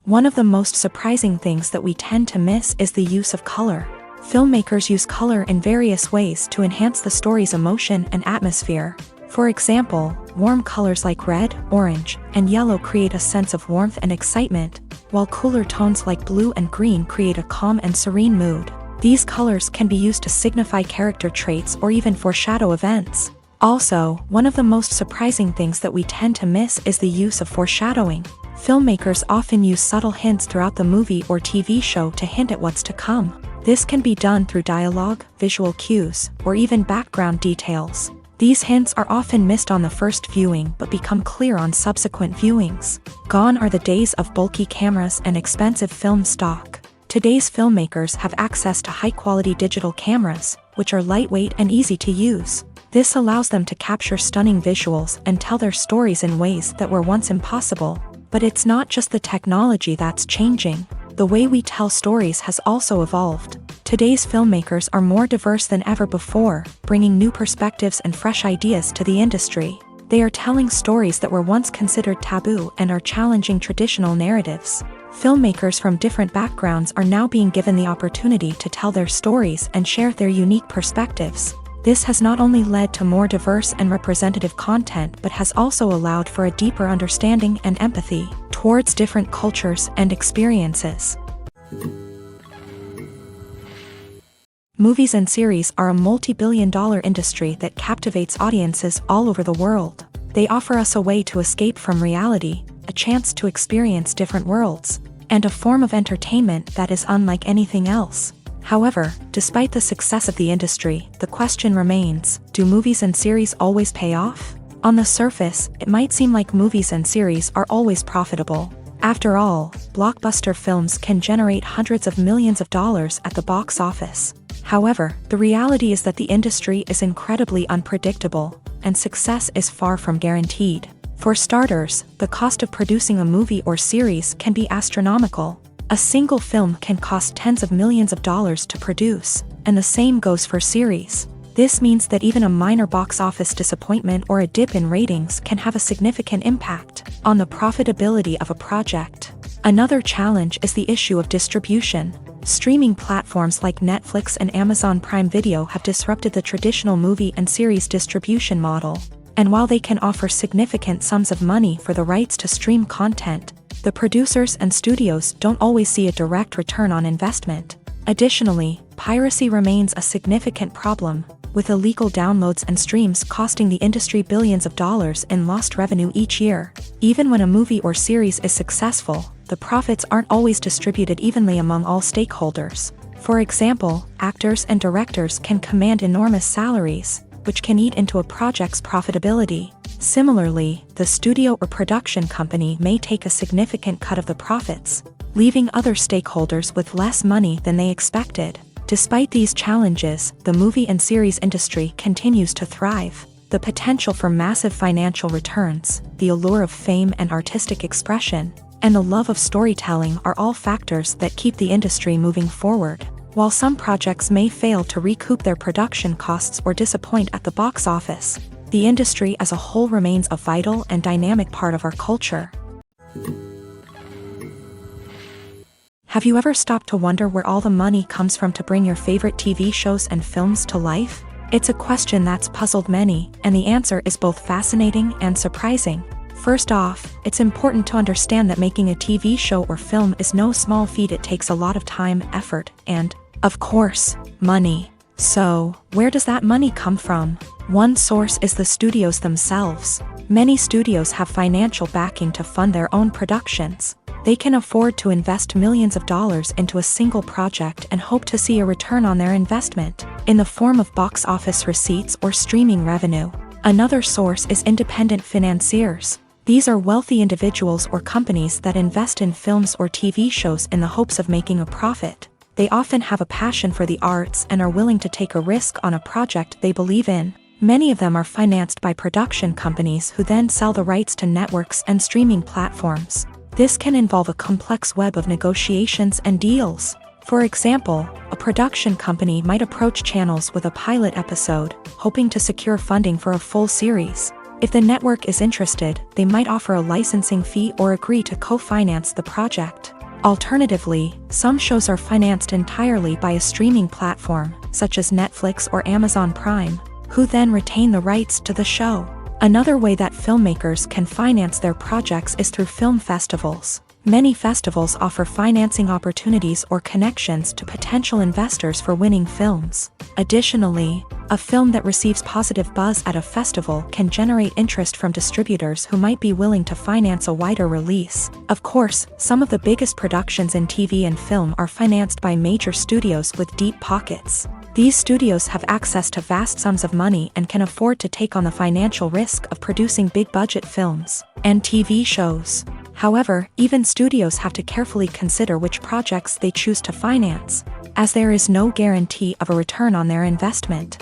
One of the most surprising things that we tend to miss is the use of color. Filmmakers use color in various ways to enhance the story's emotion and atmosphere. For example, warm colors like red, orange, and yellow create a sense of warmth and excitement, while cooler tones like blue and green create a calm and serene mood. These colors can be used to signify character traits or even foreshadow events. Also, one of the most surprising things that we tend to miss is the use of foreshadowing. Filmmakers often use subtle hints throughout the movie or TV show to hint at what's to come. This can be done through dialogue, visual cues, or even background details. These hints are often missed on the first viewing but become clear on subsequent viewings. Gone are the days of bulky cameras and expensive film stock. Today's filmmakers have access to high-quality digital cameras, which are lightweight and easy to use. This allows them to capture stunning visuals and tell their stories in ways that were once impossible. But it's not just the technology that's changing. The way we tell stories has also evolved. Today's filmmakers are more diverse than ever before, bringing new perspectives and fresh ideas to the industry. They are telling stories that were once considered taboo and are challenging traditional narratives. Filmmakers from different backgrounds are now being given the opportunity to tell their stories and share their unique perspectives. This has not only led to more diverse and representative content but has also allowed for a deeper understanding and empathy towards different cultures and experiences. Movies and series are a multi-billion-dollar industry that captivates audiences all over the world. They offer us a way to escape from reality, a chance to experience different worlds, and a form of entertainment that is unlike anything else. However, despite the success of the industry, the question remains, do movies and series always pay off? On the surface, it might seem like movies and series are always profitable. After all, blockbuster films can generate hundreds of millions of dollars at the box office. However, the reality is that the industry is incredibly unpredictable, and success is far from guaranteed. For starters, the cost of producing a movie or series can be astronomical. A single film can cost tens of millions of dollars to produce, and the same goes for series. This means that even a minor box office disappointment or a dip in ratings can have a significant impact on the profitability of a project. Another challenge is the issue of distribution. Streaming platforms like Netflix and Amazon Prime Video have disrupted the traditional movie and series distribution model. And while they can offer significant sums of money for the rights to stream content, the producers and studios don't always see a direct return on investment. Additionally, piracy remains a significant problem, with illegal downloads and streams costing the industry billions of dollars in lost revenue each year. Even when a movie or series is successful, the profits aren't always distributed evenly among all stakeholders. For example, actors and directors can command enormous salaries, which can eat into a project's profitability. Similarly, the studio or production company may take a significant cut of the profits, leaving other stakeholders with less money than they expected. Despite these challenges, the movie and series industry continues to thrive. The potential for massive financial returns, the allure of fame and artistic expression, and the love of storytelling are all factors that keep the industry moving forward. While some projects may fail to recoup their production costs or disappoint at the box office, the industry as a whole remains a vital and dynamic part of our culture. Have you ever stopped to wonder where all the money comes from to bring your favorite TV shows and films to life? It's a question that's puzzled many, and the answer is both fascinating and surprising. First off, it's important to understand that making a TV show or film is no small feat. It takes a lot of time, effort, and, of course, money. So, where does that money come from? One source is the studios themselves. Many studios have financial backing to fund their own productions. They can afford to invest millions of dollars into a single project and hope to see a return on their investment, in the form of box office receipts or streaming revenue. Another source is independent financiers. These are wealthy individuals or companies that invest in films or TV shows in the hopes of making a profit. They often have a passion for the arts and are willing to take a risk on a project they believe in. Many of them are financed by production companies who then sell the rights to networks and streaming platforms. This can involve a complex web of negotiations and deals. For example, a production company might approach channels with a pilot episode, hoping to secure funding for a full series. If the network is interested, they might offer a licensing fee or agree to co-finance the project. Alternatively, some shows are financed entirely by a streaming platform, such as Netflix or Amazon Prime, who then retain the rights to the show. Another way that filmmakers can finance their projects is through film festivals. Many festivals offer financing opportunities or connections to potential investors for winning films. Additionally, a film that receives positive buzz at a festival can generate interest from distributors who might be willing to finance a wider release. Of course, some of the biggest productions in TV and film are financed by major studios with deep pockets. These studios have access to vast sums of money and can afford to take on the financial risk of producing big-budget films and TV shows. However, even studios have to carefully consider which projects they choose to finance, as there is no guarantee of a return on their investment.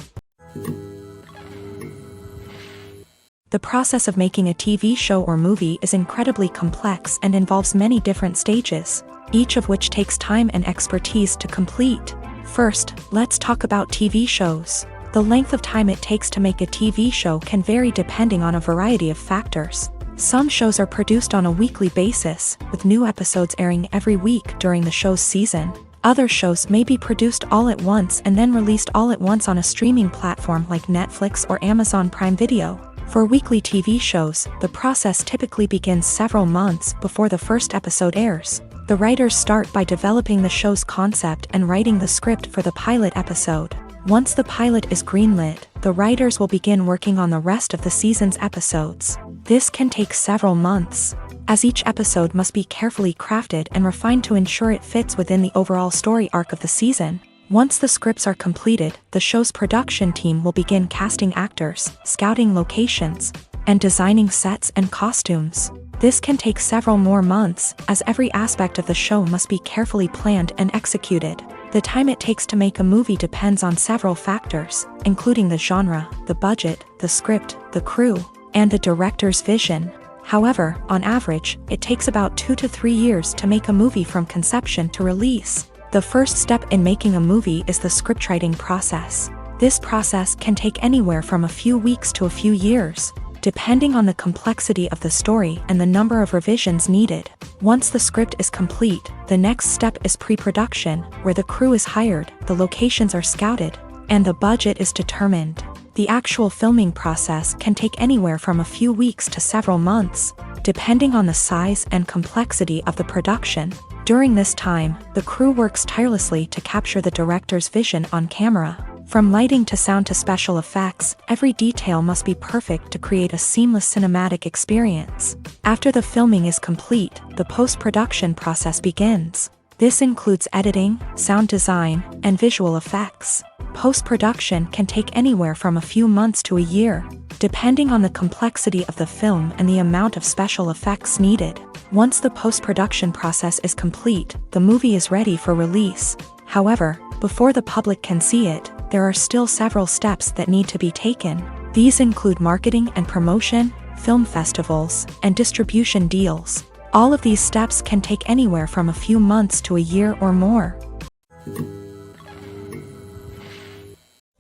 The process of making a TV show or movie is incredibly complex and involves many different stages, each of which takes time and expertise to complete. First, let's talk about TV shows. The length of time it takes to make a TV show can vary depending on a variety of factors. Some shows are produced on a weekly basis, with new episodes airing every week during the show's season. Other shows may be produced all at once and then released all at once on a streaming platform like Netflix or Amazon Prime Video. For weekly TV shows, the process typically begins several months before the first episode airs. The writers start by developing the show's concept and writing the script for the pilot episode. Once the pilot is greenlit, the writers will begin working on the rest of the season's episodes. This can take several months, as each episode must be carefully crafted and refined to ensure it fits within the overall story arc of the season. Once the scripts are completed, the show's production team will begin casting actors, scouting locations, and designing sets and costumes. This can take several more months, as every aspect of the show must be carefully planned and executed. The time it takes to make a movie depends on several factors, including the genre, the budget, the script, the crew, and the director's vision. However, on average, it takes about 2 to 3 years to make a movie from conception to release. The first step in making a movie is the scriptwriting process. This process can take anywhere from a few weeks to a few years, depending on the complexity of the story and the number of revisions needed. Once the script is complete, the next step is pre-production, where the crew is hired, the locations are scouted, and the budget is determined. The actual filming process can take anywhere from a few weeks to several months, depending on the size and complexity of the production. During this time, the crew works tirelessly to capture the director's vision on camera. From lighting to sound to special effects, every detail must be perfect to create a seamless cinematic experience. After the filming is complete, the post-production process begins. This includes editing, sound design, and visual effects. Post-production can take anywhere from a few months to a year, depending on the complexity of the film and the amount of special effects needed. Once the post-production process is complete, the movie is ready for release. However, before the public can see it, there are still several steps that need to be taken. These include marketing and promotion, film festivals, and distribution deals. All of these steps can take anywhere from a few months to a year or more.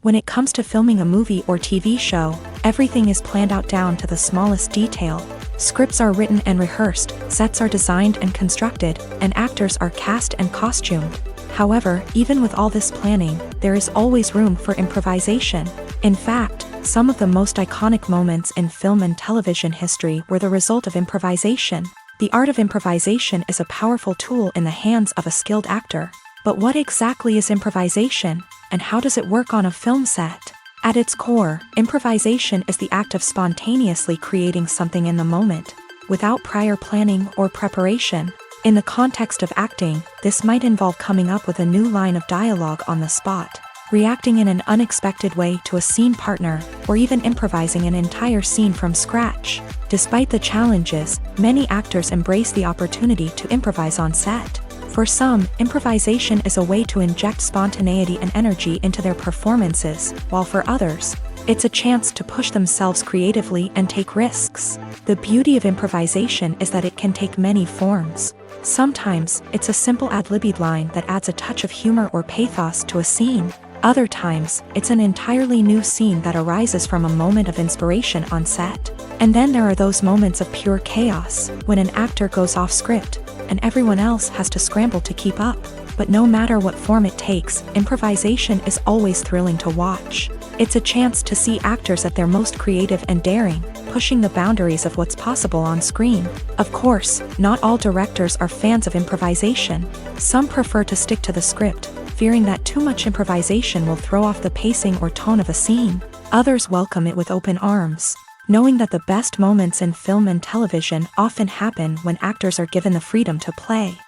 When it comes to filming a movie or TV show, everything is planned out down to the smallest detail. Scripts are written and rehearsed, sets are designed and constructed, and actors are cast and costumed. However, even with all this planning, there is always room for improvisation. In fact, some of the most iconic moments in film and television history were the result of improvisation. The art of improvisation is a powerful tool in the hands of a skilled actor. But what exactly is improvisation, and how does it work on a film set? At its core, improvisation is the act of spontaneously creating something in the moment, without prior planning or preparation. In the context of acting, this might involve coming up with a new line of dialogue on the spot, reacting in an unexpected way to a scene partner, or even improvising an entire scene from scratch. Despite the challenges, many actors embrace the opportunity to improvise on set. For some, improvisation is a way to inject spontaneity and energy into their performances, while for others, It's a chance to push themselves creatively and take risks. The beauty of improvisation is that it can take many forms. Sometimes, it's a simple ad-libbed line that adds a touch of humor or pathos to a scene. Other times, it's an entirely new scene that arises from a moment of inspiration on set. And then there are those moments of pure chaos, when an actor goes off script, and everyone else has to scramble to keep up. But no matter what form it takes, improvisation is always thrilling to watch. It's a chance to see actors at their most creative and daring, pushing the boundaries of what's possible on screen. Of course, not all directors are fans of improvisation. Some prefer to stick to the script, fearing that too much improvisation will throw off the pacing or tone of a scene. Others welcome it with open arms, knowing that the best moments in film and television often happen when actors are given the freedom to play.